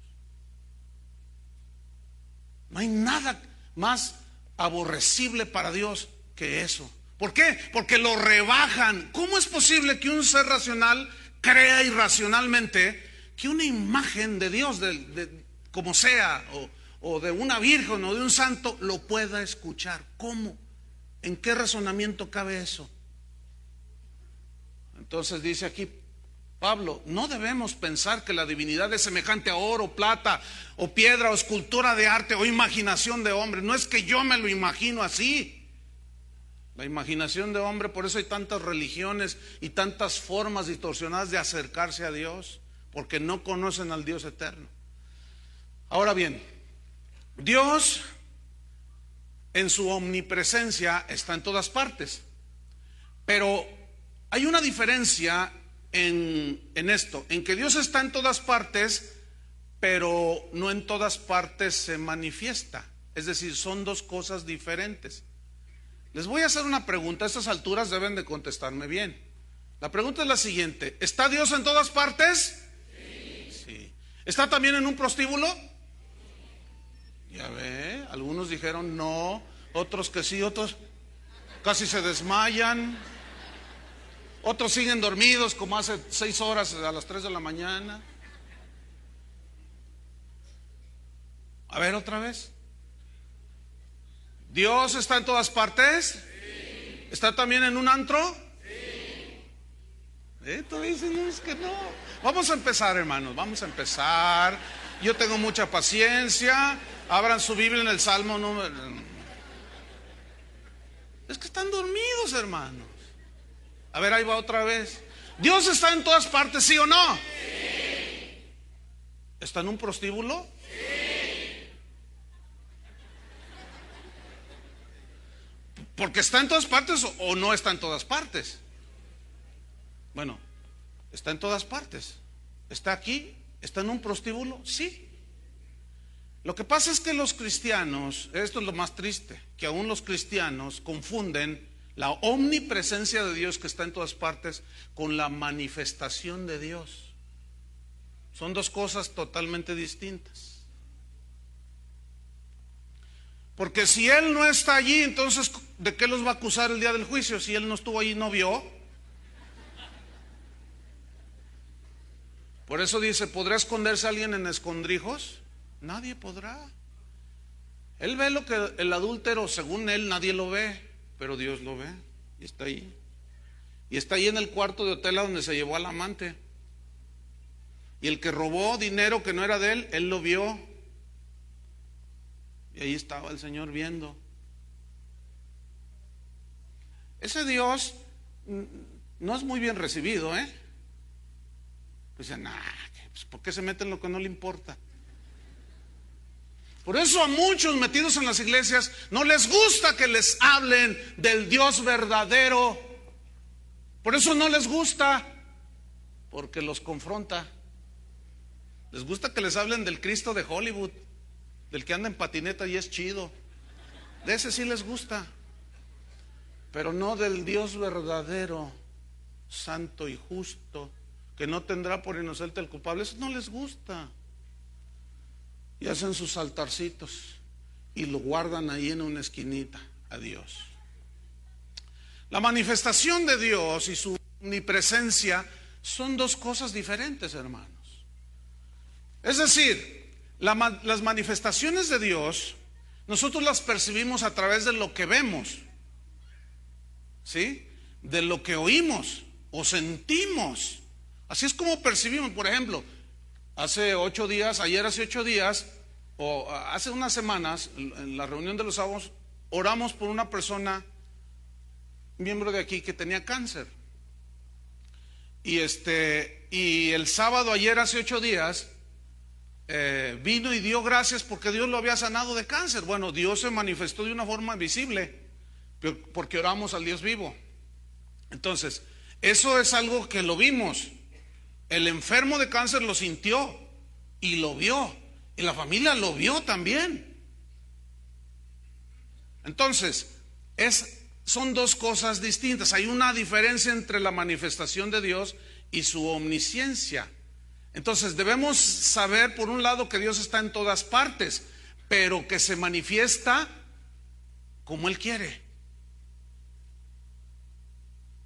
No hay nada más aborrecible para Dios que eso. ¿Por qué? Porque lo rebajan. ¿Cómo es posible que un ser racional crea irracionalmente que una imagen de Dios, como sea, o de una virgen o de un santo, lo pueda escuchar? ¿Cómo? ¿En qué razonamiento cabe eso? Entonces dice aquí Pablo, no debemos pensar que la divinidad es semejante a oro, plata o piedra o escultura de arte o imaginación de hombre. No es que yo me lo imagino así. La imaginación de hombre, por eso hay tantas religiones y tantas formas distorsionadas de acercarse a Dios, porque no conocen al Dios eterno. Ahora bien, Dios en su omnipresencia está en todas partes, pero hay una diferencia en esto, en que Dios está en todas partes, pero no en todas partes se manifiesta. Es decir, son dos cosas diferentes. Les voy a hacer una pregunta, a estas alturas deben de contestarme bien. La pregunta es la siguiente: ¿está Dios en todas partes? Sí. ¿Está también en un prostíbulo? Ya ve, algunos dijeron no, otros que sí, otros casi se desmayan, otros siguen dormidos como hace 6 horas a las 3 de la mañana. A ver otra vez. ¿Dios está en todas partes? Sí. ¿Está también en un antro? Sí. Tú dices, no, es que no. Vamos a empezar, hermanos, vamos a empezar. Yo tengo mucha paciencia. Abran su Biblia en el Salmo número... Es que están dormidos, hermanos. A ver, ahí va otra vez. ¿Dios está en todas partes, sí o no? Sí. ¿Está en un prostíbulo? Sí. ¿Porque está en todas partes o no está en todas partes? Bueno, está en todas partes. ¿Está aquí? ¿Está en un prostíbulo? Sí. Lo que pasa es que los cristianos, esto es lo más triste, que aún los cristianos confunden la omnipresencia de Dios que está en todas partes con la manifestación de Dios. Son dos cosas totalmente distintas. Porque si Él no está allí, entonces ¿de qué los va a acusar el día del juicio? Si Él no estuvo allí, no vio. Por eso dice, ¿podrá esconderse alguien en escondrijos? Nadie podrá. Él ve lo que el adúltero, según él, nadie lo ve, pero Dios lo ve y está ahí. Y está ahí en el cuarto de hotel a donde se llevó al amante. Y el que robó dinero que no era de él, él lo vio. Y ahí estaba el Señor viendo. Ese Dios no es muy bien recibido, ¿eh? Pues dicen, pues ¿por qué se mete en lo que no le importa? Por eso a muchos metidos en las iglesias no les gusta que les hablen del Dios verdadero. Por eso no les gusta, porque los confronta. Les gusta que les hablen del Cristo de Hollywood, del que anda en patineta y es chido. De ese sí les gusta, pero no del Dios verdadero, santo y justo, que no tendrá por inocente el culpable. Eso no les gusta. Y hacen sus altarcitos y lo guardan ahí en una esquinita a Dios. La manifestación de Dios y su omnipresencia son dos cosas diferentes, hermanos. Es decir, las manifestaciones de Dios nosotros las percibimos a través de lo que vemos, ¿sí? De lo que oímos o sentimos. Así es como percibimos. Por ejemplo, hace 8 días, ayer hace 8 días, o hace unas semanas, en la reunión de los sábados, oramos por una persona, miembro de aquí, que tenía cáncer. Y el sábado, ayer hace 8 días, vino y dio gracias porque Dios lo había sanado de cáncer. Bueno, Dios se manifestó de una forma visible, porque oramos al Dios vivo. Entonces, eso es algo que lo vimos. El enfermo de cáncer lo sintió y lo vio, y la familia lo vio también. Entonces, son dos cosas distintas. Hay una diferencia entre la manifestación de Dios y su omnisciencia. Entonces, debemos saber, por un lado, que Dios está en todas partes, pero que se manifiesta como Él quiere,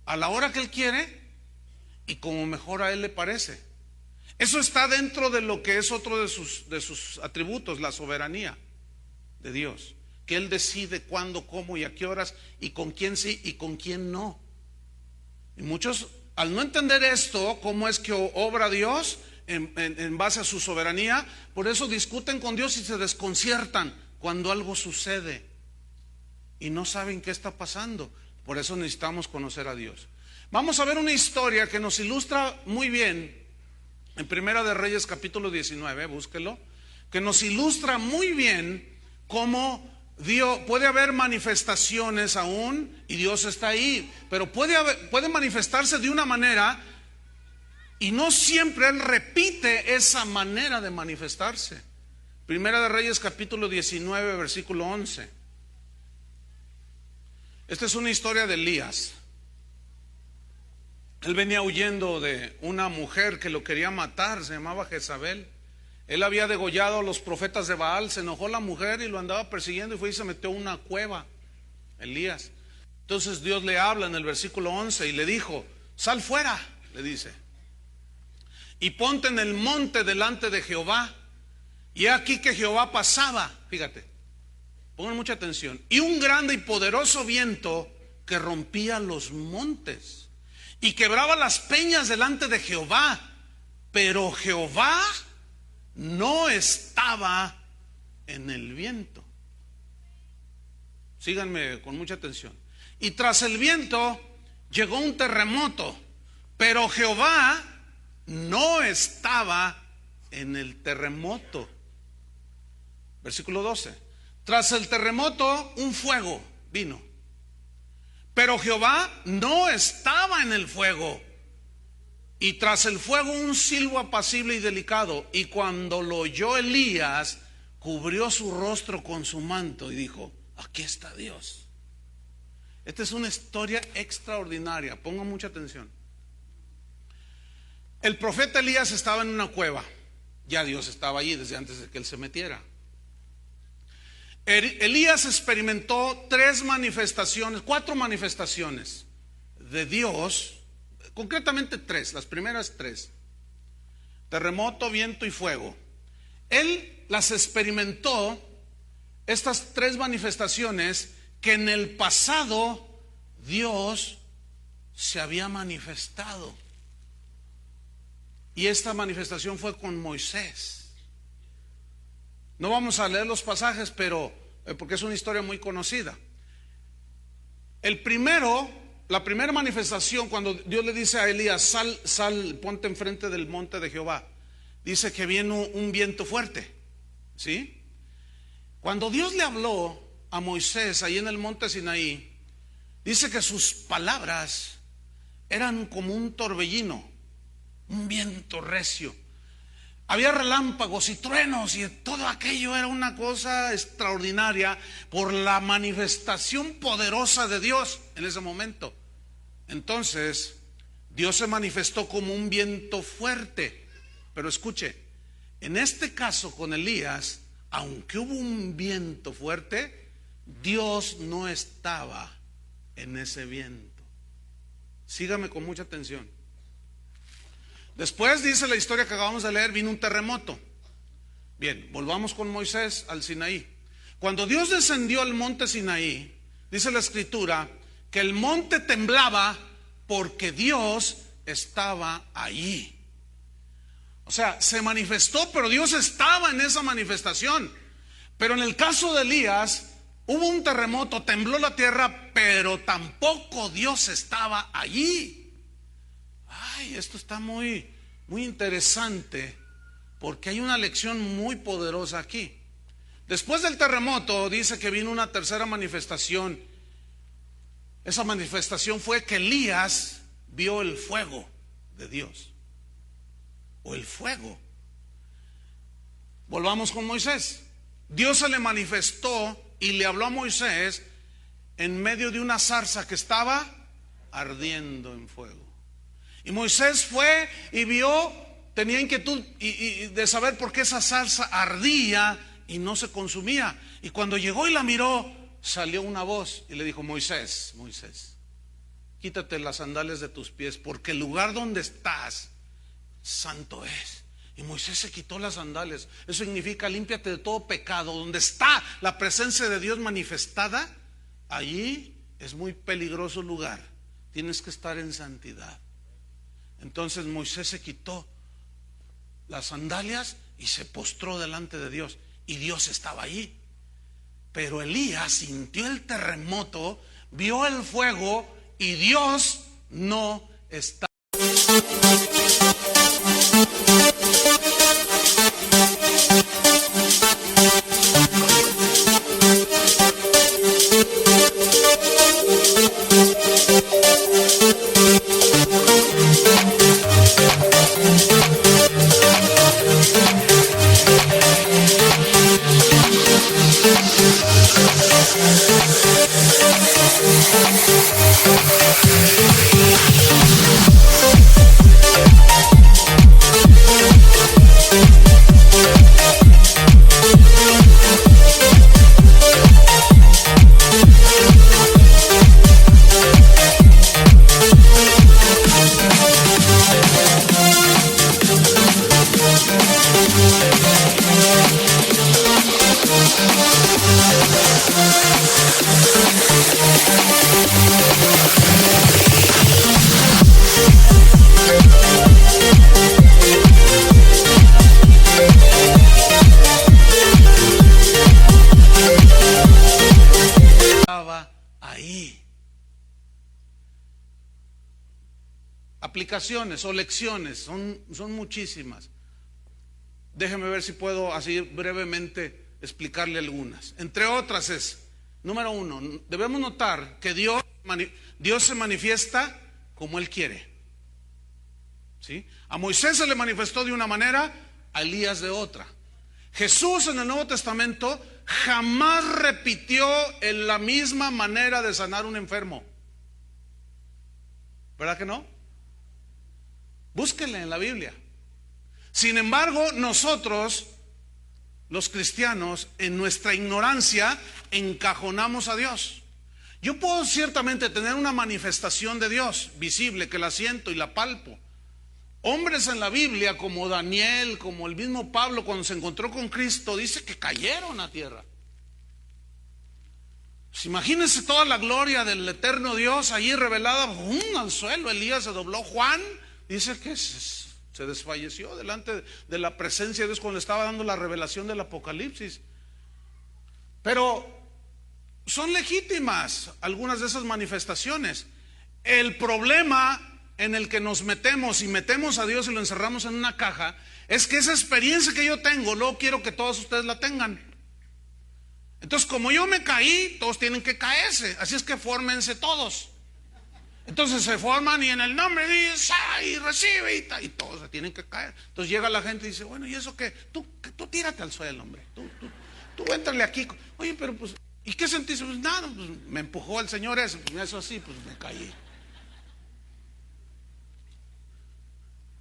a la hora que Él quiere y como mejor a Él le parece. Eso está dentro de lo que es otro de sus atributos, la soberanía de Dios. que Él decide cuándo, cómo y a qué horas, y con quién sí y con quién no. Y muchos, al no entender esto, cómo es que obra Dios en base a su soberanía, por eso discuten con Dios y se desconciertan cuando algo sucede y no saben qué está pasando. Por eso necesitamos conocer a Dios. Vamos a ver una historia que nos ilustra muy bien en Primera de Reyes capítulo 19, búsquelo, que nos ilustra muy bien cómo Dios, puede haber manifestaciones aún y Dios está ahí, pero puede manifestarse de una manera y no siempre Él repite esa manera de manifestarse. Primera de Reyes capítulo 19 versículo 11. Esta es una historia de Elías. Él venía huyendo de una mujer que lo quería matar, se llamaba Jezabel. Él había degollado a los profetas de Baal, se enojó la mujer y lo andaba persiguiendo y fue y se metió en una cueva, Elías. Entonces Dios le habla en el versículo 11 y le dijo: sal fuera, le dice, y ponte en el monte delante de Jehová. Y he aquí que Jehová pasaba, fíjate, pongan mucha atención, y un grande y poderoso viento que rompía los montes y quebraba las peñas delante de Jehová, pero Jehová no estaba en el viento. Síganme con mucha atención. Y tras el viento llegó un terremoto, pero Jehová no estaba en el terremoto. Versículo 12. Tras el terremoto un fuego vino, pero Jehová no estaba en el fuego. Y tras el fuego un silbo apacible y delicado. Y cuando lo oyó Elías, cubrió su rostro con su manto y dijo: aquí está Dios. Esta es una historia extraordinaria, pongan mucha atención. El profeta Elías estaba en una cueva. Ya Dios estaba allí desde antes de que él se metiera. Elías experimentó cuatro manifestaciones de Dios, concretamente tres, las primeras tres: terremoto, viento y fuego. Él las experimentó, estas tres manifestaciones, que en el pasado Dios se había manifestado. Y esta manifestación fue con Moisés. No vamos a leer los pasajes, pero porque es una historia muy conocida. La primera manifestación, cuando Dios le dice a Elías: sal, ponte enfrente del monte de Jehová, dice que viene un viento fuerte, ¿sí? Cuando Dios le habló a Moisés ahí en el monte Sinaí, dice que sus palabras eran como un torbellino, un viento recio. Había relámpagos y truenos y todo aquello era una cosa extraordinaria por la manifestación poderosa de Dios en ese momento. Entonces Dios se manifestó como un viento fuerte. Pero escuche, en este caso con Elías, aunque hubo un viento fuerte, Dios no estaba en ese viento. Sígame con mucha atención. Después, dice la historia que acabamos de leer, vino un terremoto. Bien, volvamos con Moisés al Sinaí. Cuando Dios descendió al monte Sinaí, dice la escritura que el monte temblaba porque Dios estaba allí. O sea, se manifestó, pero Dios estaba en esa manifestación. Pero en el caso de Elías, hubo un terremoto, tembló la tierra, pero tampoco Dios estaba allí. Ay, esto está muy interesante, porque hay una lección muy poderosa aquí. Después del terremoto dice que vino una tercera manifestación. Esa manifestación fue que Elías vio el fuego de Dios, o el fuego. Volvamos con Moisés. Dios se le manifestó y le habló a Moisés en medio de una zarza que estaba ardiendo en fuego. Y Moisés fue y vio, tenía inquietud y de saber por qué esa zarza ardía y no se consumía. Y cuando llegó y la miró, salió una voz y le dijo: Moisés, Moisés, quítate las sandalias de tus pies, porque el lugar donde estás santo es. Y Moisés se quitó las sandalias. Eso significa límpiate de todo pecado. Donde está la presencia de Dios manifestada, allí es muy peligroso lugar. Tienes que estar en santidad. Entonces Moisés se quitó las sandalias y se postró delante de Dios. Y Dios estaba allí. Pero Elías sintió el terremoto, vio el fuego y Dios no estaba. Ahí. Aplicaciones o lecciones son muchísimas. Déjeme ver si puedo así brevemente explicarle algunas. Entre otras es, número uno, debemos notar que Dios se manifiesta como Él quiere. ¿Sí? A Moisés se le manifestó de una manera, a Elías de otra. Jesús en el Nuevo Testamento jamás repitió en la misma manera de sanar un enfermo. ¿Verdad que no? Búsquenle en la Biblia. Sin embargo, nosotros, los cristianos, en nuestra ignorancia, encajonamos a Dios. Yo puedo ciertamente tener una manifestación de Dios visible, que la siento y la palpo. Hombres en la Biblia como Daniel, como el mismo Pablo, cuando se encontró con Cristo, dice que cayeron a tierra. Pues imagínense toda la gloria del eterno Dios allí revelada, al suelo. Elías se dobló. Juan dice que se desfalleció delante de la presencia de Dios cuando le estaba dando la revelación del Apocalipsis. Pero son legítimas algunas de esas manifestaciones. El problema en el que nos metemos y metemos a Dios y lo encerramos en una caja es que esa experiencia que yo tengo, luego quiero que todos ustedes la tengan. Entonces, como yo me caí, todos tienen que caerse. Así es que fórmense todos. Entonces se forman y en el nombre de Dios, y recibe, y todos se tienen que caer. Entonces llega la gente y dice, bueno, ¿y eso qué? Tú tírate al suelo, hombre. Tú éntrale aquí. Oye, pero pues, ¿y qué sentiste? Pues nada, pues me empujó el Señor eso. Pues eso así, pues me caí.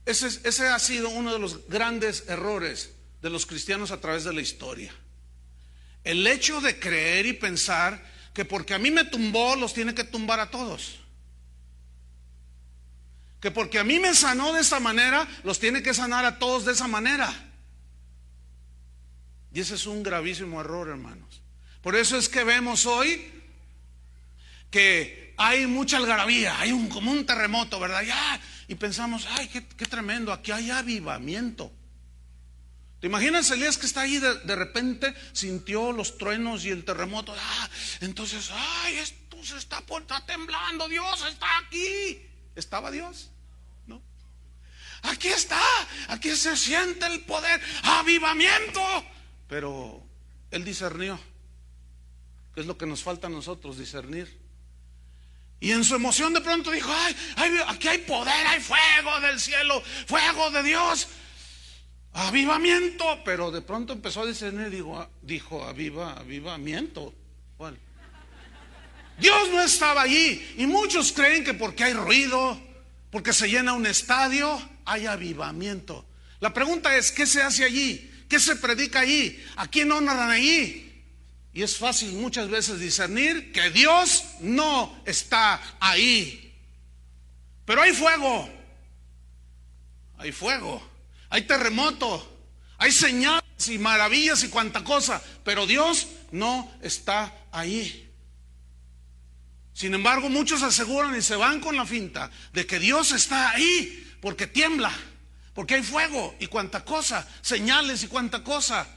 Ese ha sido uno de los grandes errores de los cristianos a través de la historia. El hecho de creer y pensar que porque a mí me tumbó, los tiene que tumbar a todos. Que porque a mí me sanó de esa manera, los tiene que sanar a todos de esa manera. Y ese es un gravísimo error, hermanos. Por eso es que vemos hoy que hay mucha algarabía, hay como un terremoto, ¿verdad? Ya, y pensamos, ay, qué tremendo, aquí hay avivamiento. ¿Te imaginas Elías que está ahí de repente sintió los truenos y el terremoto? Entonces, ay, esto está temblando, Dios está aquí. ¿Estaba Dios? No. Aquí está, aquí se siente el poder, avivamiento. Pero él discernió, que es lo que nos falta a nosotros, discernir. Y en su emoción de pronto dijo, ay, aquí hay poder, hay fuego del cielo, fuego de Dios, avivamiento. Pero de pronto empezó a discernir, dijo avivamiento. ¿Cuál? Dios no estaba allí. Y muchos creen que porque hay ruido, porque se llena un estadio, hay avivamiento. La pregunta es, ¿qué se hace allí? ¿Qué se predica allí? ¿A quién honran allí? Y es fácil muchas veces discernir que Dios no está ahí. Pero hay fuego. Hay fuego. hay terremoto, hay señales y maravillas y cuanta cosa, pero Dios no está ahí. Sin embargo, muchos aseguran y se van con la finta de que Dios está ahí porque tiembla, porque hay fuego y cuanta cosa, señales y cuanta cosa.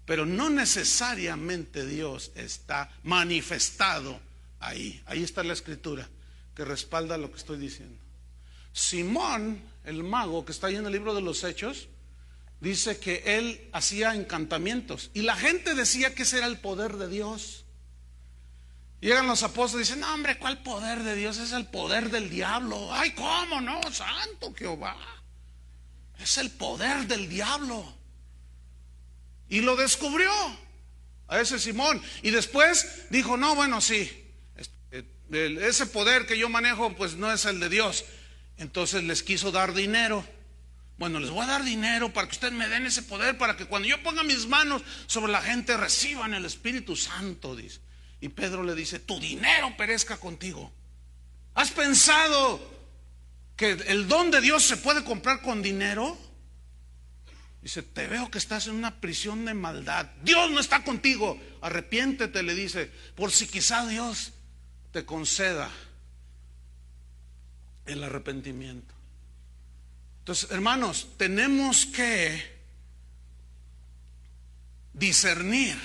Pero no necesariamente Dios está manifestado ahí. Ahí está la escritura que respalda lo que estoy diciendo. Simón, el mago que está ahí en el libro de los Hechos, dice que él hacía encantamientos y la gente decía que ese era el poder de Dios. Llegan los apóstoles y dicen: no, hombre, ¿cuál poder de Dios? Es el poder del diablo. Ay, ¿cómo no? Santo Jehová, es el poder del diablo. Y lo descubrió a ese Simón. Y después dijo: no, bueno, sí, ese poder que yo manejo pues no es el de Dios. Entonces les quiso dar dinero. Bueno, les voy a dar dinero para que ustedes me den ese poder, para que cuando yo ponga mis manos sobre la gente reciban el Espíritu Santo, dice. Y Pedro le dice: tu dinero perezca contigo. ¿Has pensado que el don de Dios se puede comprar con dinero? Dice: te veo que estás en una prisión de maldad. Dios no está contigo. Arrepiéntete, le dice, por si quizá Dios te conceda el arrepentimiento. Entonces, hermanos, tenemos que discernir,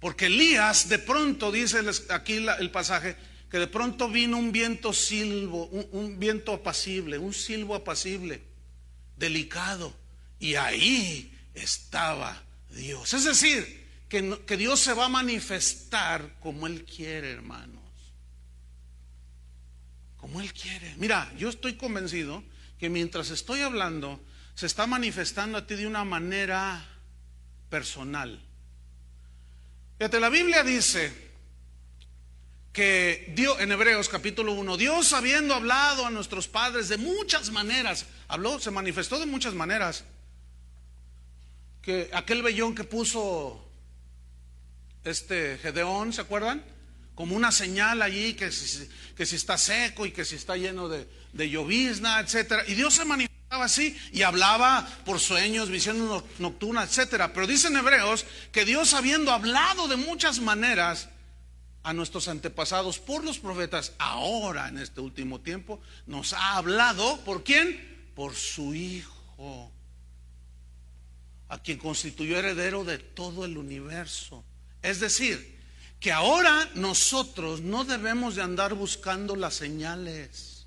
porque Elías de pronto, dice aquí el pasaje, que de pronto vino un viento silbo, un viento apacible, un silbo apacible, delicado, y ahí estaba Dios. Es decir, que Dios se va a manifestar como Él quiere, hermanos, como Él quiere. Mira, yo estoy convencido que mientras estoy hablando se está manifestando a ti de una manera personal. Fíjate, la Biblia dice que Dios, en Hebreos capítulo 1, Dios, habiendo hablado a nuestros padres de muchas maneras, se manifestó de muchas maneras. Que aquel vellón que puso Gedeón, ¿se acuerdan? Como una señal allí, que si está seco y que si está lleno de llovizna, etcétera. Y Dios se manifestaba así y hablaba por sueños, visiones nocturnas, etcétera. Pero dice en Hebreos que Dios, habiendo hablado de muchas maneras a nuestros antepasados por los profetas, ahora en este último tiempo nos ha hablado, ¿por quién? Por su Hijo, a quien constituyó heredero de todo el universo. Es decir, que ahora nosotros no debemos de andar buscando las señales.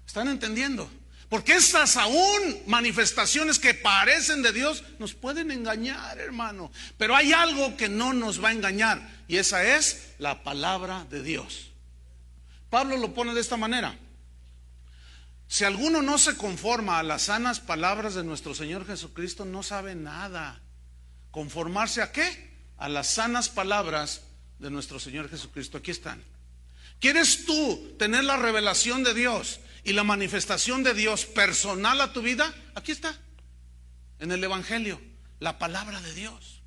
¿Están entendiendo? Porque estas aún manifestaciones que parecen de Dios nos pueden engañar, hermano. Pero hay algo que no nos va a engañar, y esa es la palabra de Dios. Pablo lo pone de esta manera: si alguno no se conforma a las sanas palabras de nuestro Señor Jesucristo, no sabe nada. ¿Conformarse a qué? A las sanas palabras de nuestro Señor Jesucristo. Aquí están. ¿Quieres tú tener la revelación de Dios y la manifestación de Dios personal a tu vida? Aquí está, en el Evangelio, la palabra de Dios.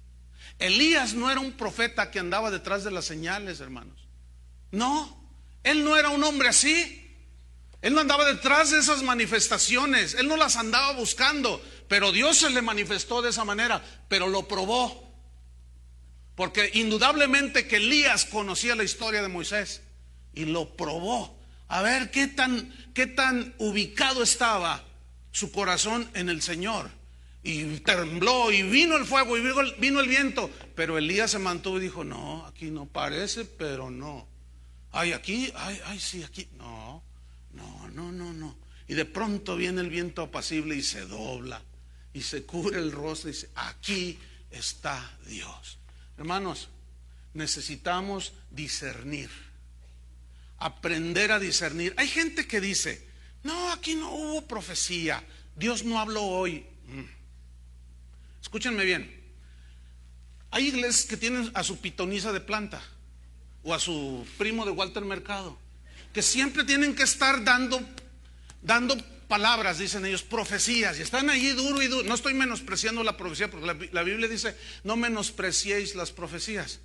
Elías no era un profeta que andaba detrás de las señales, hermanos. No, él no era un hombre así. Él no andaba detrás de esas manifestaciones, él no las andaba buscando, pero Dios se le manifestó de esa manera, pero lo probó. Porque indudablemente que Elías conocía la historia de Moisés y lo probó. A ver qué tan ubicado estaba su corazón en el Señor. Y tembló y vino el fuego y vino el viento. Pero Elías se mantuvo y dijo: no, aquí no parece, pero no. Ay, aquí, ay, sí, aquí. No. Y de pronto viene el viento apacible y se dobla y se cubre el rostro y dice: aquí está Dios. Hermanos, necesitamos discernir, aprender a discernir. Hay gente que dice: no, aquí no hubo profecía, Dios no habló hoy. Escúchenme bien. Hay iglesias que tienen a su pitonisa de planta o a su primo de Walter Mercado, que siempre tienen que estar dando palabras, dicen ellos, profecías, y están allí duro y duro. No estoy menospreciando la profecía, porque la Biblia dice: no menospreciéis las profecías.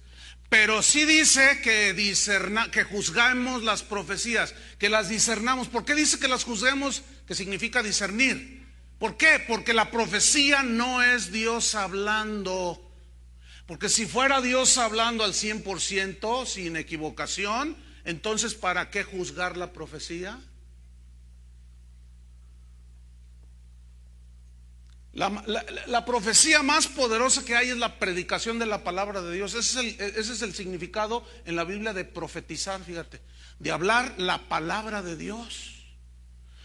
Pero sí dice que juzgamos las profecías, que las discernamos. ¿Por qué dice que las juzguemos? Que significa discernir. ¿Por qué? Porque la profecía no es Dios hablando. Porque si fuera Dios hablando al 100%, sin equivocación, entonces ¿para qué juzgar la profecía? La profecía más poderosa que hay es la predicación de la palabra de Dios. Ese es el significado en la Biblia de profetizar, fíjate, de hablar la palabra de Dios.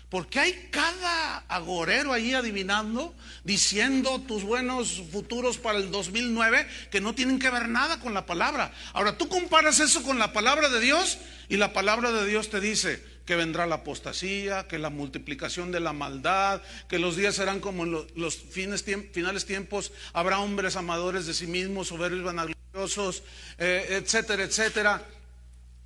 Porque hay cada agorero ahí adivinando, diciendo tus buenos futuros para el 2009 que no tienen que ver nada con la palabra. Ahora tú comparas eso con la palabra de Dios y la palabra de Dios te dice que vendrá la apostasía, que la multiplicación de la maldad, que los días serán como en los finales tiempos, habrá hombres amadores de sí mismos, soberbios, vanagloriosos, etcétera, etcétera.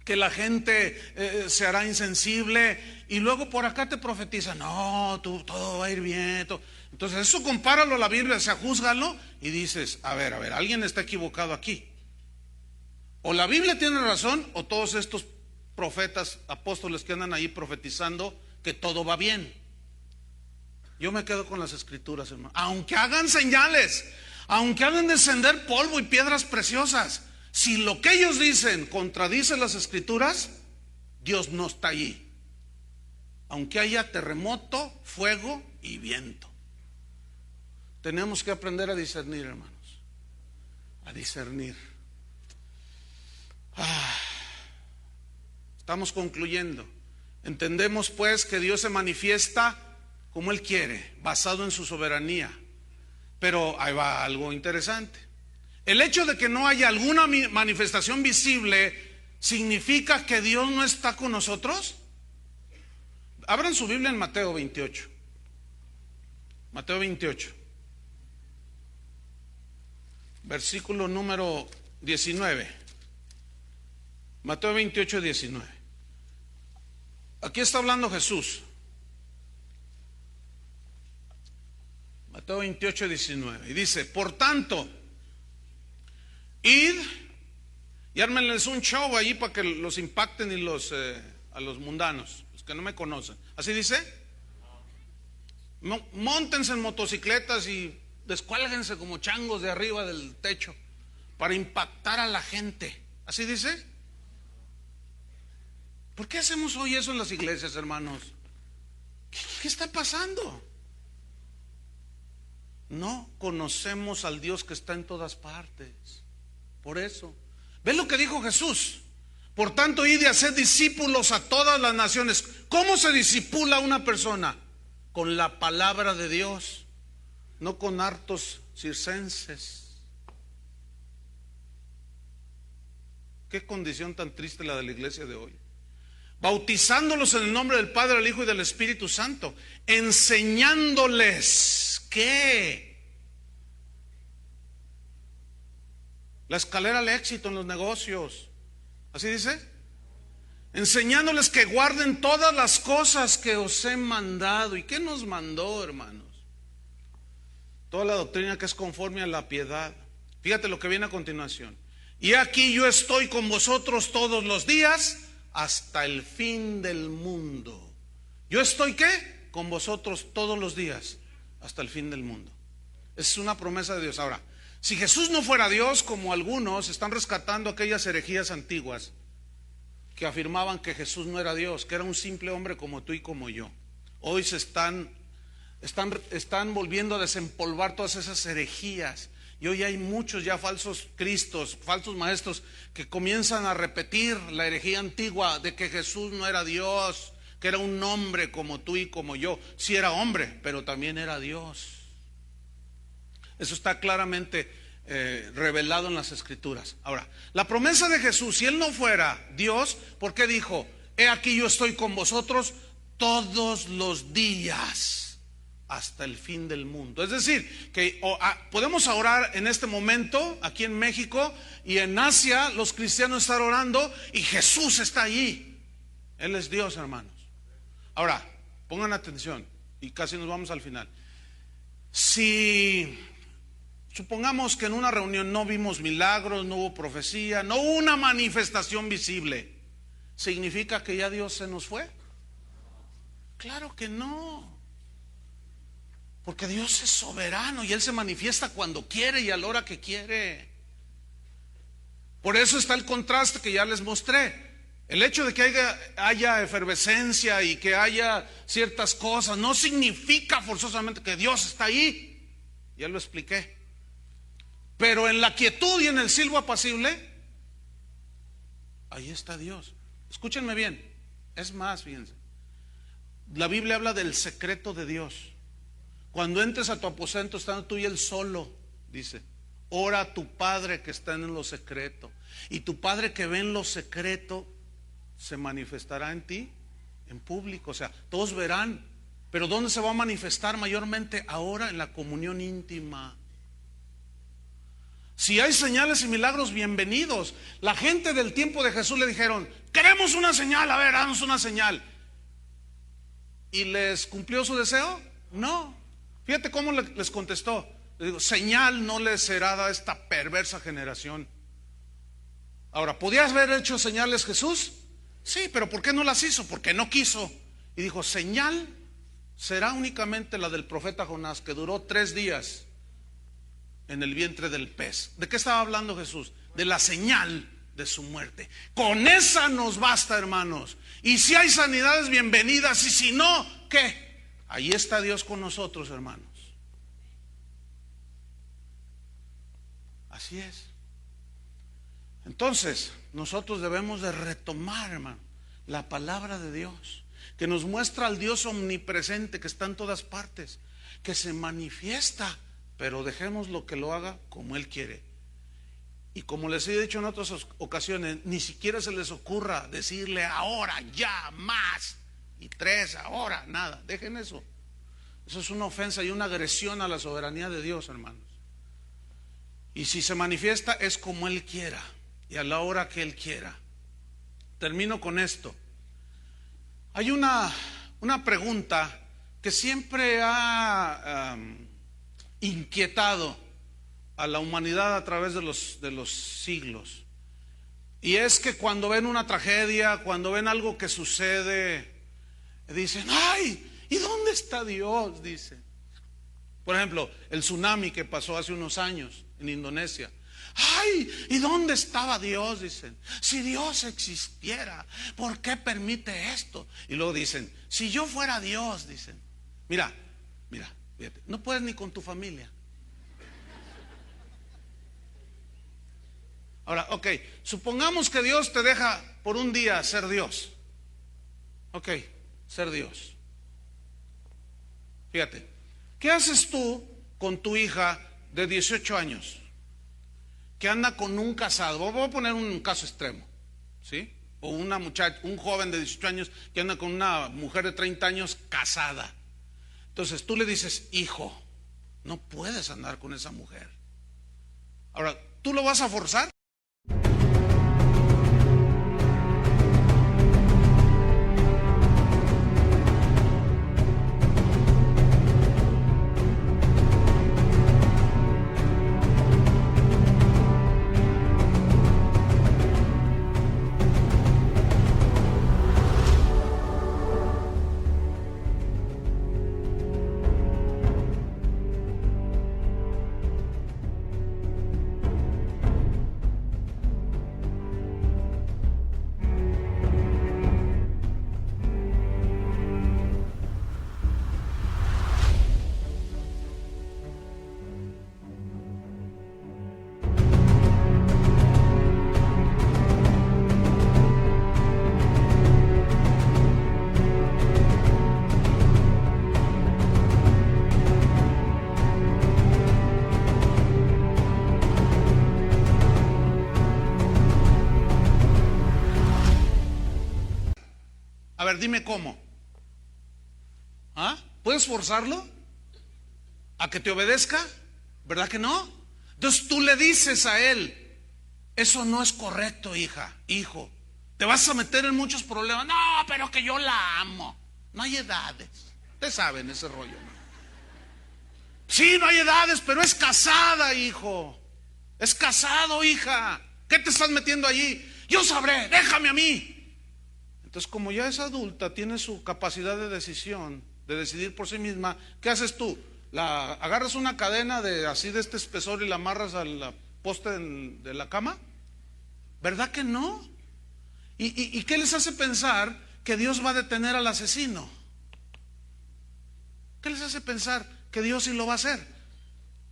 Que la gente se hará insensible, y luego por acá te profetiza, no, todo va a ir bien. Entonces eso compáralo a la Biblia, o sea, júzgalo y dices, a ver, alguien está equivocado aquí. O la Biblia tiene razón, o todos estos profetas, apóstoles que andan ahí profetizando que todo va bien. Yo me quedo con las escrituras, hermano. Aunque hagan señales, aunque hagan descender polvo y piedras preciosas, si lo que ellos dicen contradice las escrituras, Dios no está allí. Aunque haya terremoto, fuego y viento. Tenemos que aprender a discernir, hermanos. A discernir. Estamos concluyendo. Entendemos pues que Dios se manifiesta como Él quiere, basado en su soberanía. Pero ahí va algo interesante. El hecho de que no haya alguna manifestación visible ¿significa que Dios no está con nosotros? Abran su Biblia en Mateo 28. Mateo 28. Versículo número 19. Mateo 28, 19. Aquí está hablando Jesús. Mateo 28, 19. Y dice, por tanto, id y ármenles un show allí para que los impacten y a los mundanos, los que no me conocen. ¿Así dice? Móntense en motocicletas y descuélguense como changos de arriba del techo para impactar a la gente. ¿Así dice? ¿Por qué hacemos hoy eso en las iglesias, hermanos? ¿Qué está pasando? No conocemos al Dios que está en todas partes. Por eso, ¿ves lo que dijo Jesús? Por tanto, id y haced discípulos a todas las naciones. ¿Cómo se discipula una persona? Con la palabra de Dios, no con hartos circenses. Qué condición tan triste la de la iglesia de hoy. Bautizándolos en el nombre del Padre, del Hijo y del Espíritu Santo, enseñándoles que la escalera al éxito en los negocios. ¿Así dice? Enseñándoles que guarden todas las cosas que os he mandado. ¿Y qué nos mandó, hermanos? Toda la doctrina que es conforme a la piedad. Fíjate lo que viene a continuación. Y aquí yo estoy con vosotros todos los días hasta el fin del mundo. ¿Yo estoy qué? Con vosotros todos los días hasta el fin del mundo. Es una promesa de Dios. Ahora, si Jesús no fuera Dios, como algunos están rescatando aquellas herejías antiguas que afirmaban que Jesús no era Dios, que era un simple hombre como tú y como yo. Hoy se están volviendo a desempolvar todas esas herejías. Y hoy hay muchos ya falsos cristos, falsos maestros que comienzan a repetir la herejía antigua de que Jesús no era Dios, que era un hombre como tú y como yo. Sí era hombre, pero también era Dios. Eso está claramente revelado en las Escrituras. Ahora, la promesa de Jesús, si Él no fuera Dios, ¿por qué dijo, he aquí yo estoy con vosotros todos los días hasta el fin del mundo? Es decir, que podemos orar en este momento aquí en México y en Asia los cristianos están orando y Jesús está allí. Él es Dios, hermanos. Ahora, pongan atención y casi nos vamos al final. Si supongamos que en una reunión no vimos milagros, no hubo profecía, no hubo una manifestación visible, ¿significa que ya Dios se nos fue? Claro que no. Porque Dios es soberano y Él se manifiesta cuando quiere y a la hora que quiere. Por eso está el contraste que ya les mostré. El hecho de que haya efervescencia y que haya ciertas cosas no significa forzosamente que Dios está ahí. Ya lo expliqué. Pero en la quietud y en el silbo apacible, ahí está Dios. Escúchenme bien. Es más, fíjense. La Biblia habla del secreto de Dios. Cuando entres a tu aposento, estando tú y Él solo, dice: ora a tu Padre que está en lo secreto. Y tu Padre que ve en lo secreto se manifestará en ti en público. O sea, todos verán. Pero ¿dónde se va a manifestar mayormente? Ahora en la comunión íntima. Si hay señales y milagros, bienvenidos. La gente del tiempo de Jesús le dijeron: queremos una señal, a ver, danos una señal. ¿Y les cumplió su deseo? No. Fíjate cómo les contestó. Les digo: señal no les será dada a esta perversa generación. Ahora, ¿podías haber hecho señales Jesús? Sí, pero ¿por qué no las hizo? Porque no quiso. Y dijo: señal será únicamente la del profeta Jonás, que duró 3 días en el vientre del pez. ¿De qué estaba hablando Jesús? De la señal de su muerte. Con esa nos basta, hermanos. Y si hay sanidades, bienvenidas. Y si no, ¿qué? Ahí está Dios con nosotros, hermanos. Así es. Entonces, nosotros debemos de retomar, hermano, la palabra de Dios, que nos muestra al Dios omnipresente, que está en todas partes, que se manifiesta, pero dejemos lo que lo haga como Él quiere. Y como les he dicho en otras ocasiones, ni siquiera se les ocurra decirle ahora, ya, más, y 3, ahora, nada. Dejen eso. Eso es una ofensa y una agresión a la soberanía de Dios, hermanos. Y si se manifiesta es como Él quiera y a la hora que Él quiera. Termino con esto. Hay una pregunta que siempre ha inquietado a la humanidad a través de los siglos. Y es que cuando ven una tragedia, cuando ven algo que sucede, dicen: ¡ay! ¿Y dónde está Dios? Dicen. Por ejemplo, el tsunami que pasó hace unos años en Indonesia. ¡Ay! ¿Y dónde estaba Dios? Dicen. Si Dios existiera, ¿por qué permite esto? Y luego dicen: si yo fuera Dios, dicen. Mira, fíjate, no puedes ni con tu familia. Ahora, ok, supongamos que Dios te deja por un día ser Dios. Ok, ser Dios. Fíjate, ¿qué haces tú con tu hija de 18 años que anda con un casado? Voy a poner un caso extremo, ¿sí? O una muchacha, un joven de 18 años que anda con una mujer de 30 años casada. Entonces tú le dices: hijo, no puedes andar con esa mujer. Ahora, ¿tú lo vas a forzar? A ver, dime cómo. ¿Ah? ¿Puedes forzarlo a que te obedezca? ¿Verdad que no? Entonces tú le dices a él: eso no es correcto, hija, hijo. Te vas a meter en muchos problemas. No, pero que yo la amo. No hay edades. Ustedes saben ese rollo, ¿no? Sí, no hay edades, pero es casada, hijo. Es casado, hija. ¿Qué te estás metiendo allí? Yo sabré, déjame a mí. Entonces, como ya es adulta, tiene su capacidad de decisión, de decidir por sí misma, ¿qué haces tú? agarras una cadena así de este espesor y la amarras al poste de la cama. ¿Verdad que no? ¿Y qué les hace pensar que Dios va a detener al asesino? ¿Qué les hace pensar que Dios sí lo va a hacer?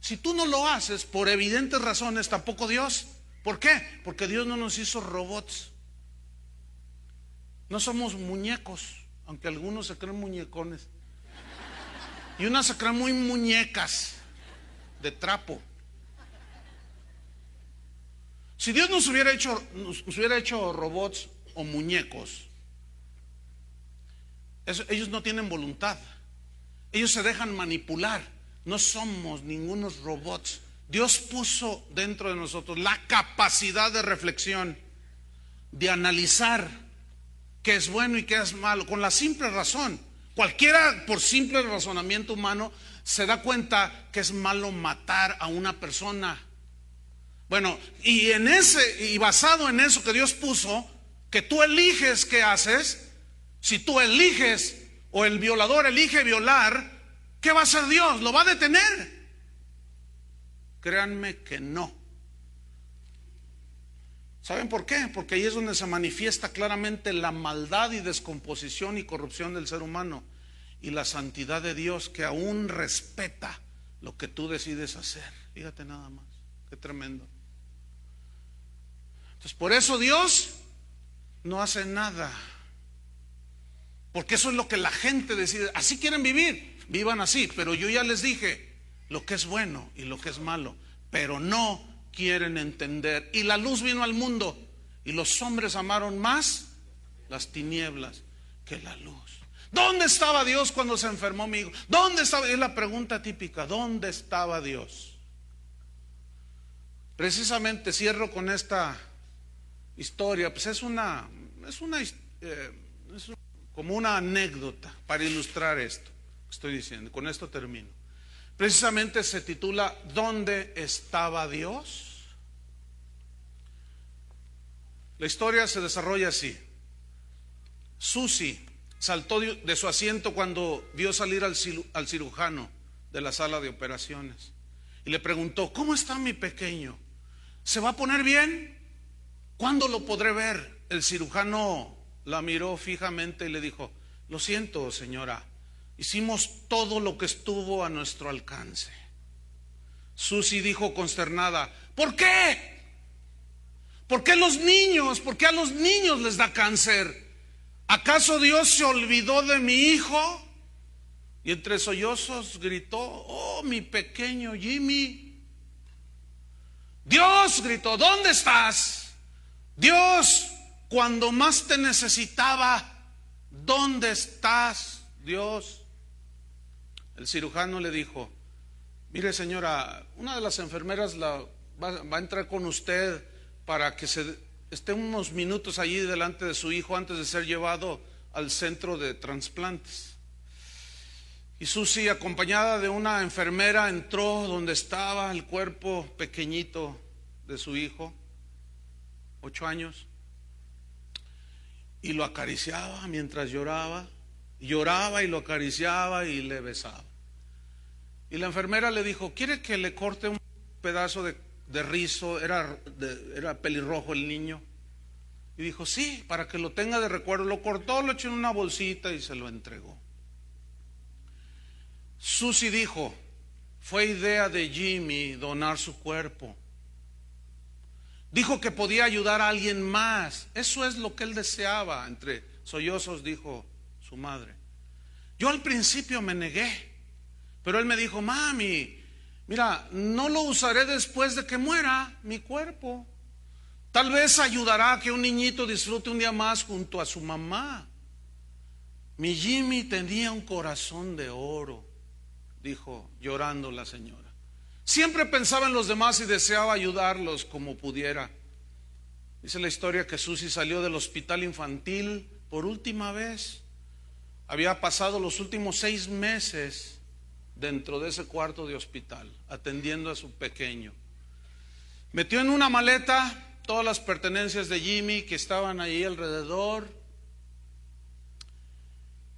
Si tú no lo haces, por evidentes razones, tampoco Dios. ¿Por qué? Porque Dios no nos hizo robots. No somos muñecos, aunque algunos se creen muñecones. Y unas se creen muy muñecas de trapo. Si Dios nos hubiera hecho robots o muñecos, ellos no tienen voluntad. Ellos se dejan manipular. No somos ningunos robots. Dios puso dentro de nosotros la capacidad de reflexión, de analizar qué es bueno y qué es malo, con la simple razón. Cualquiera, por simple razonamiento humano, se da cuenta que es malo matar a una persona. Bueno, y basado en eso que Dios puso, que tú eliges qué haces. Si tú eliges, o el violador elige violar, ¿qué va a hacer Dios? ¿Lo va a detener? Créanme que no. ¿Saben por qué? Porque ahí es donde se manifiesta claramente la maldad y descomposición y corrupción del ser humano, y la santidad de Dios, que aún respeta lo que tú decides hacer. Fíjate nada más, qué tremendo. Entonces, por eso Dios no hace nada, porque eso es lo que la gente decide. Así quieren vivir, vivan así. Pero yo ya les dije lo que es bueno y lo que es malo, pero no quieren entender. Y la luz vino al mundo, y los hombres amaron más las tinieblas que la luz. ¿Dónde estaba Dios cuando se enfermó mi hijo? ¿Dónde estaba? Es la pregunta típica. ¿Dónde estaba Dios? Precisamente cierro con esta historia. Pues es como una anécdota para ilustrar esto que estoy diciendo. Con esto termino. Precisamente se titula ¿Dónde estaba Dios? La historia se desarrolla así. Susi saltó de su asiento cuando vio salir al cirujano de la sala de operaciones y le preguntó: ¿cómo está mi pequeño? ¿Se va a poner bien? ¿Cuándo lo podré ver? El cirujano la miró fijamente y le dijo: lo siento, señora, hicimos todo lo que estuvo a nuestro alcance. Susi dijo consternada: ¿por qué? ¿Por qué los niños? ¿Por qué a los niños les da cáncer? ¿Acaso Dios se olvidó de mi hijo? Y entre sollozos gritó: oh, mi pequeño Jimmy. Dios, gritó, ¿dónde estás? Dios, cuando más te necesitaba, ¿dónde estás, Dios? El cirujano le dijo: mire, señora, una de las enfermeras va a entrar con usted para que esté unos minutos allí delante de su hijo antes de ser llevado al centro de trasplantes. Y Susi, acompañada de una enfermera, entró donde estaba el cuerpo pequeñito de su hijo, 8 años, y lo acariciaba mientras lloraba y lo acariciaba y le besaba. Y la enfermera le dijo: ¿quiere que le corte un pedazo de rizo? Era pelirrojo el niño. Y dijo: sí, para que lo tenga de recuerdo. Lo cortó, lo echó en una bolsita y se lo entregó. Susi dijo: fue idea de Jimmy donar su cuerpo. Dijo que podía ayudar a alguien más. Eso es lo que él deseaba. Entre sollozos dijo su madre: yo al principio me negué, pero él me dijo: mami, mira, no lo usaré después de que muera mi cuerpo. Tal vez ayudará a que un niñito disfrute un día más junto a su mamá. Mi Jimmy tenía un corazón de oro, dijo llorando la señora. Siempre pensaba en los demás y deseaba ayudarlos como pudiera. Dice la historia que Susi salió del hospital infantil por última vez. Había pasado los últimos 6 meses dentro de ese cuarto de hospital, atendiendo a su pequeño. Metió en una maleta todas las pertenencias de Jimmy que estaban ahí alrededor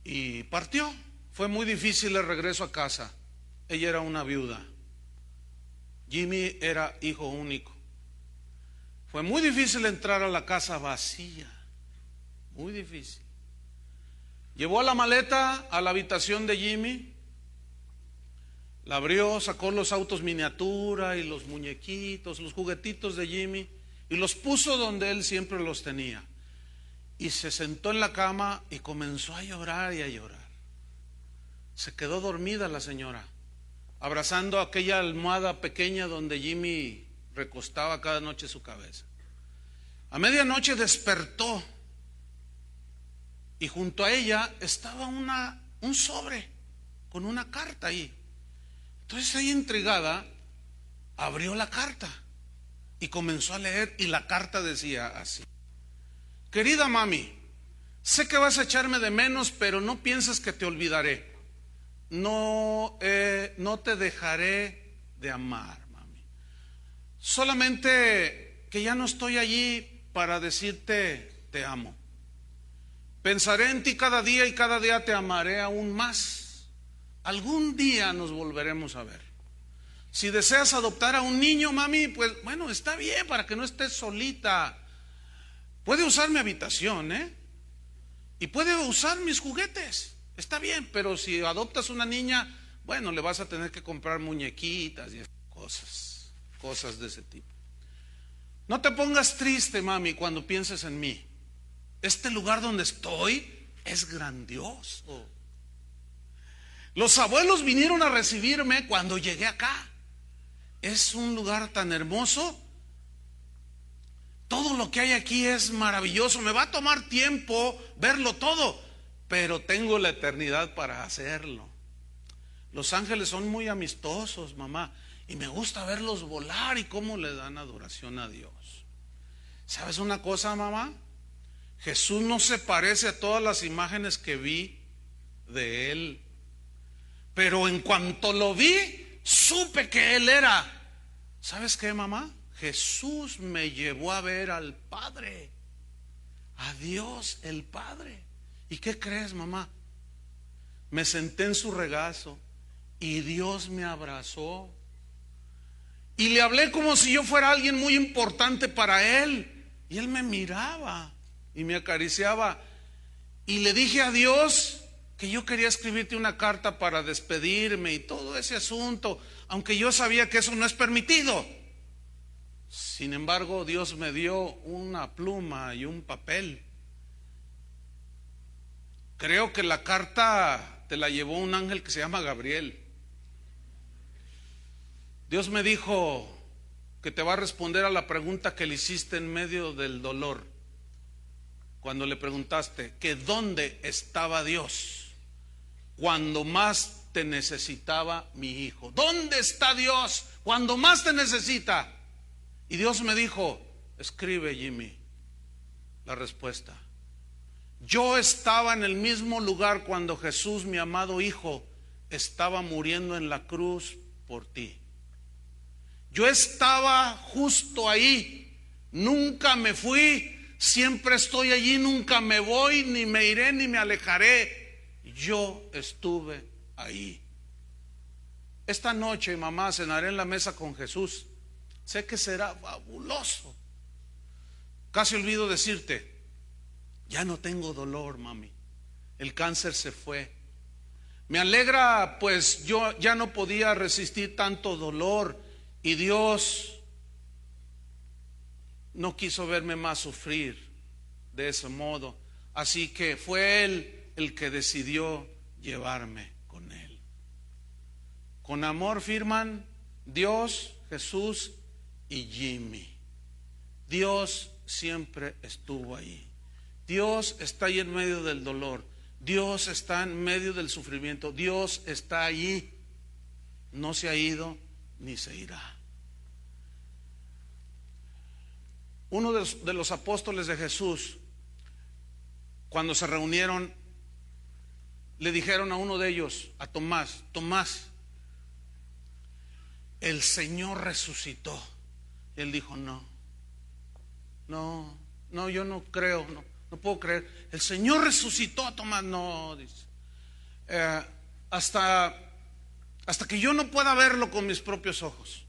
y partió. Fue muy difícil el regreso a casa. ella era una viuda. Jimmy era hijo único. Fue muy difícil entrar a la casa vacía, muy difícil. Llevó la maleta a la habitación de Jimmy, la abrió, sacó los autos miniatura y los muñequitos, los juguetitos de Jimmy, y los puso donde él siempre los tenía. Y se sentó en la cama y comenzó a llorar y a llorar. Se quedó dormida la señora, abrazando aquella almohada pequeña donde Jimmy recostaba cada noche su cabeza. A medianoche despertó y junto a ella estaba un sobre con una carta ahí. Entonces ella, intrigada, abrió la carta y comenzó a leer, y la carta decía así: querida mami, sé que vas a echarme de menos, pero no pienses que te olvidaré. No te dejaré de amar, mami. Solamente que ya no estoy allí para decirte te amo. Pensaré en ti cada día y cada día te amaré aún más. Algún día nos volveremos a ver. Si deseas adoptar a un niño, mami, pues bueno, está bien, para que no estés solita. Puede usar mi habitación, y puede usar mis juguetes. Está bien, pero si adoptas una niña, bueno, le vas a tener que comprar muñequitas y cosas de ese tipo. No te pongas triste, mami, cuando pienses en mí. Este lugar donde estoy es grandioso. Los abuelos vinieron a recibirme cuando llegué acá. Es un lugar tan hermoso. Todo lo que hay aquí es maravilloso. Me va a tomar tiempo verlo todo, pero tengo la eternidad para hacerlo. Los ángeles son muy amistosos, mamá, y me gusta verlos volar y cómo le dan adoración a Dios. ¿Sabes una cosa, mamá? Jesús no se parece a todas las imágenes que vi de Él, pero en cuanto lo vi, supe que Él era. ¿Sabes qué, mamá? Jesús me llevó a ver al Padre, a Dios el Padre. ¿Y qué crees, mamá? Me senté en su regazo y Dios me abrazó. Y le hablé como si yo fuera alguien muy importante para Él. Y Él me miraba y me acariciaba. Y le dije a Dios que yo quería escribirte una carta para despedirme y todo ese asunto, aunque yo sabía que eso no es permitido. Sin embargo, Dios me dio una pluma y un papel. Creo que la carta te la llevó un ángel que se llama Gabriel. Dios me dijo que te va a responder a la pregunta que le hiciste en medio del dolor, cuando le preguntaste que dónde estaba Dios cuando más te necesitaba mi hijo. ¿Dónde está Dios cuando más te necesita? Y Dios me dijo: escribe, Jimmy, la respuesta. Yo estaba en el mismo lugar cuando Jesús, mi amado hijo, estaba muriendo en la cruz por ti. Yo estaba justo ahí, nunca me fui, siempre estoy allí, nunca me voy, ni me iré, ni me alejaré. Yo estuve ahí. Esta noche, mamá, cenaré en la mesa con Jesús. Sé que será fabuloso. Casi olvido decirte, ya no tengo dolor, mami. El cáncer se fue. Me alegra, pues yo ya no podía resistir tanto dolor. Y Dios no quiso verme más sufrir de ese modo. Así que fue Él el que decidió llevarme con Él. Con amor firman Dios, Jesús y Jimmy. Dios siempre estuvo ahí. Dios está ahí en medio del dolor. Dios está en medio del sufrimiento. Dios está allí. No se ha ido ni se irá. Uno de los apóstoles de Jesús, cuando se reunieron, le dijeron a uno de ellos, a Tomás: Tomás, el Señor resucitó. Él dijo: no, yo no creo, no puedo creer. El Señor resucitó a Tomás. No, dice. Hasta hasta que yo no pueda verlo con mis propios ojos,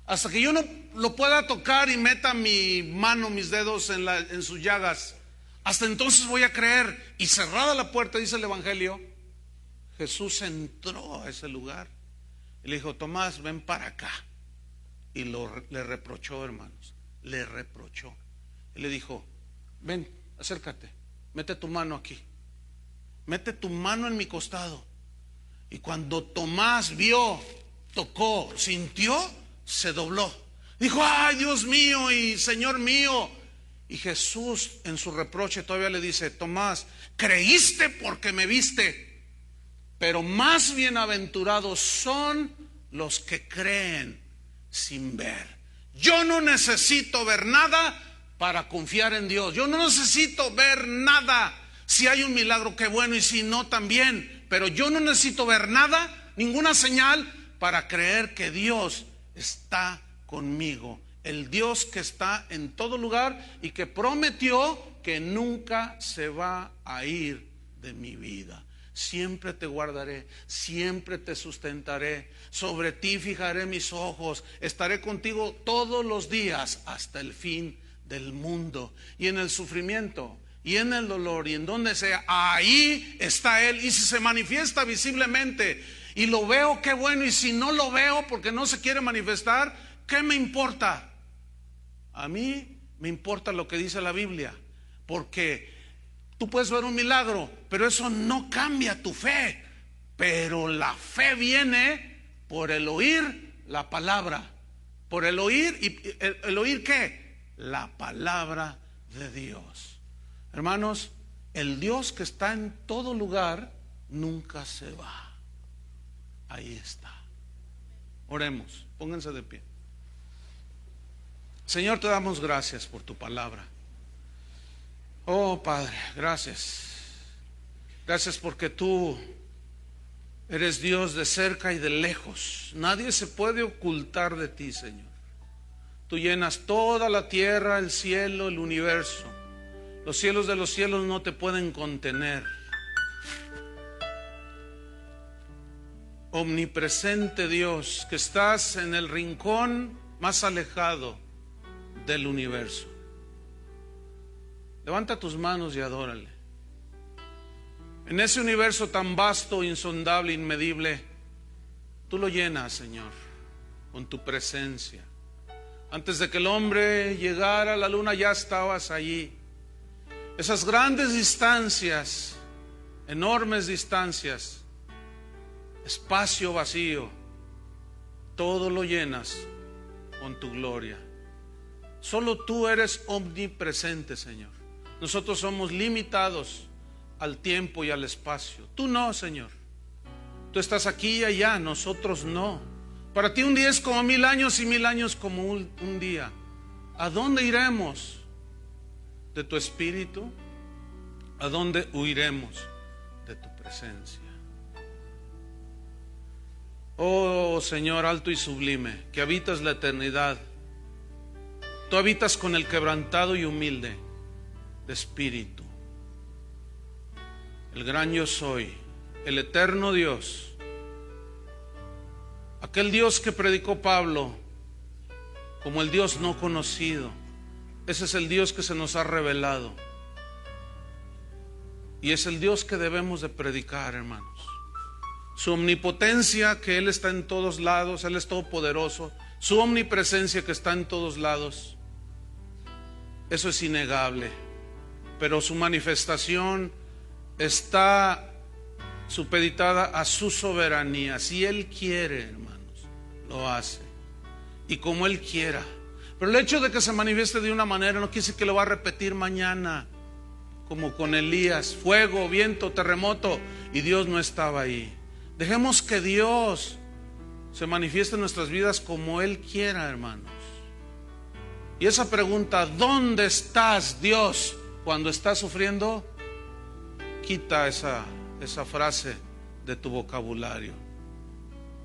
hasta que yo no lo pueda tocar y meta mi mano, mis dedos en sus llagas, hasta entonces voy a creer. Y cerrada la puerta, dice el Evangelio, Jesús entró a ese lugar y le dijo: Tomás, ven para acá. Y le reprochó, hermanos, le reprochó. Y le dijo: ven, acércate, mete tu mano aquí, mete tu mano en mi costado. Y cuando Tomás vio, tocó, sintió, se dobló. Dijo: ay, Dios mío y Señor mío. Y Jesús en su reproche todavía le dice: Tomás, creíste porque me viste, pero más bienaventurados son los que creen sin ver. Yo no necesito ver nada para confiar en Dios. Yo no necesito ver nada. Si hay un milagro, qué bueno, y si no, también. Pero yo no necesito ver nada, ninguna señal, para creer que Dios está conmigo. El Dios que está en todo lugar y que prometió que nunca se va a ir de mi vida. Siempre te guardaré, siempre te sustentaré, sobre ti fijaré mis ojos, estaré contigo todos los días hasta el fin del mundo. Y en el sufrimiento, y en el dolor, y en donde sea, ahí está Él. Y si se manifiesta visiblemente y lo veo, qué bueno. Y si no lo veo porque no se quiere manifestar, ¿qué me importa? A mí me importa lo que dice la Biblia, porque tú puedes ver un milagro, pero eso no cambia tu fe. Pero la fe viene por el oír la palabra. Por el oír, ¿y el oír qué? La palabra de Dios. Hermanos, el Dios que está en todo lugar nunca se va. Ahí está. Oremos, pónganse de pie. Señor, te damos gracias por tu palabra. Oh Padre, gracias. Gracias porque tú eres Dios de cerca y de lejos. Nadie se puede ocultar de ti, Señor. Tú llenas toda la tierra, el cielo, el universo. Los cielos de los cielos no te pueden contener. Omnipresente Dios, que estás en el rincón más alejado del universo. Levanta tus manos y adórale. En ese universo tan vasto, insondable, inmedible, tú lo llenas, Señor, con tu presencia. Antes de que el hombre llegara a la luna, ya estabas allí. Esas grandes distancias, enormes distancias, espacio vacío, todo lo llenas con tu gloria. Solo tú eres omnipresente, Señor. Nosotros somos limitados al tiempo y al espacio. Tú no, Señor. Tú estás aquí y allá, nosotros no. Para ti un día es como 1000 años y 1000 años como un día. ¿A dónde iremos de tu espíritu? ¿A dónde huiremos de tu presencia? Oh Señor alto y sublime, que habitas la eternidad. Tú habitas con el quebrantado y humilde de espíritu. El gran yo soy, el eterno Dios, aquel Dios que predicó Pablo como el Dios no conocido. Ese es el Dios que se nos ha revelado. Y es el Dios que debemos de predicar, hermanos. Su omnipotencia, que Él está en todos lados, Él es todopoderoso. Su omnipresencia, que está en todos lados. Eso es innegable. Pero su manifestación está supeditada a su soberanía. Si Él quiere, hermanos, lo hace. Y como Él quiera. Pero el hecho de que se manifieste de una manera no quiere decir que lo va a repetir mañana. Como con Elías, fuego, viento, terremoto, y Dios no estaba ahí. Dejemos que Dios se manifieste en nuestras vidas como Él quiera, hermanos. Y esa pregunta, ¿dónde estás, Dios, cuando estás sufriendo? Quita esa frase de tu vocabulario,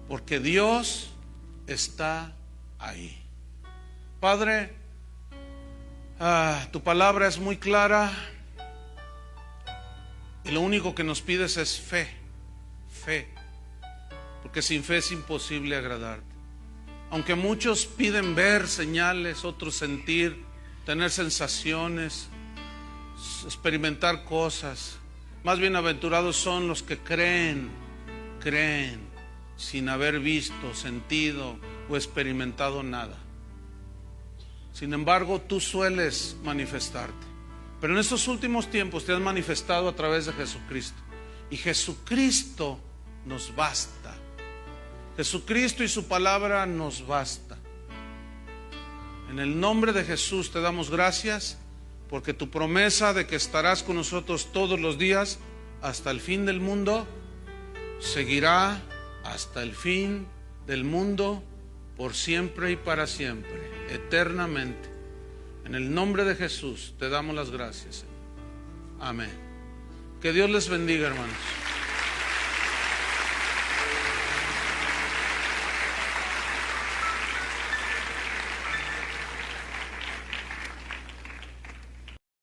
porque Dios está ahí. Padre, tu palabra es muy clara. Y lo único que nos pides es fe, fe. porque sin fe es imposible agradarte. Aunque muchos piden ver señales, otros sentir, tener sensaciones, experimentar cosas, más bienaventurados son los que creen sin haber visto, sentido o experimentado nada. Sin embargo, tú sueles manifestarte, pero en estos últimos tiempos te has manifestado a través de Jesucristo, y Jesucristo nos basta. Jesucristo y su palabra nos basta. En el nombre de Jesús te damos gracias, porque tu promesa de que estarás con nosotros todos los días hasta el fin del mundo seguirá hasta el fin del mundo, por siempre y para siempre, eternamente. En el nombre de Jesús te damos las gracias, Señor. Amén. Que Dios les bendiga, hermanos.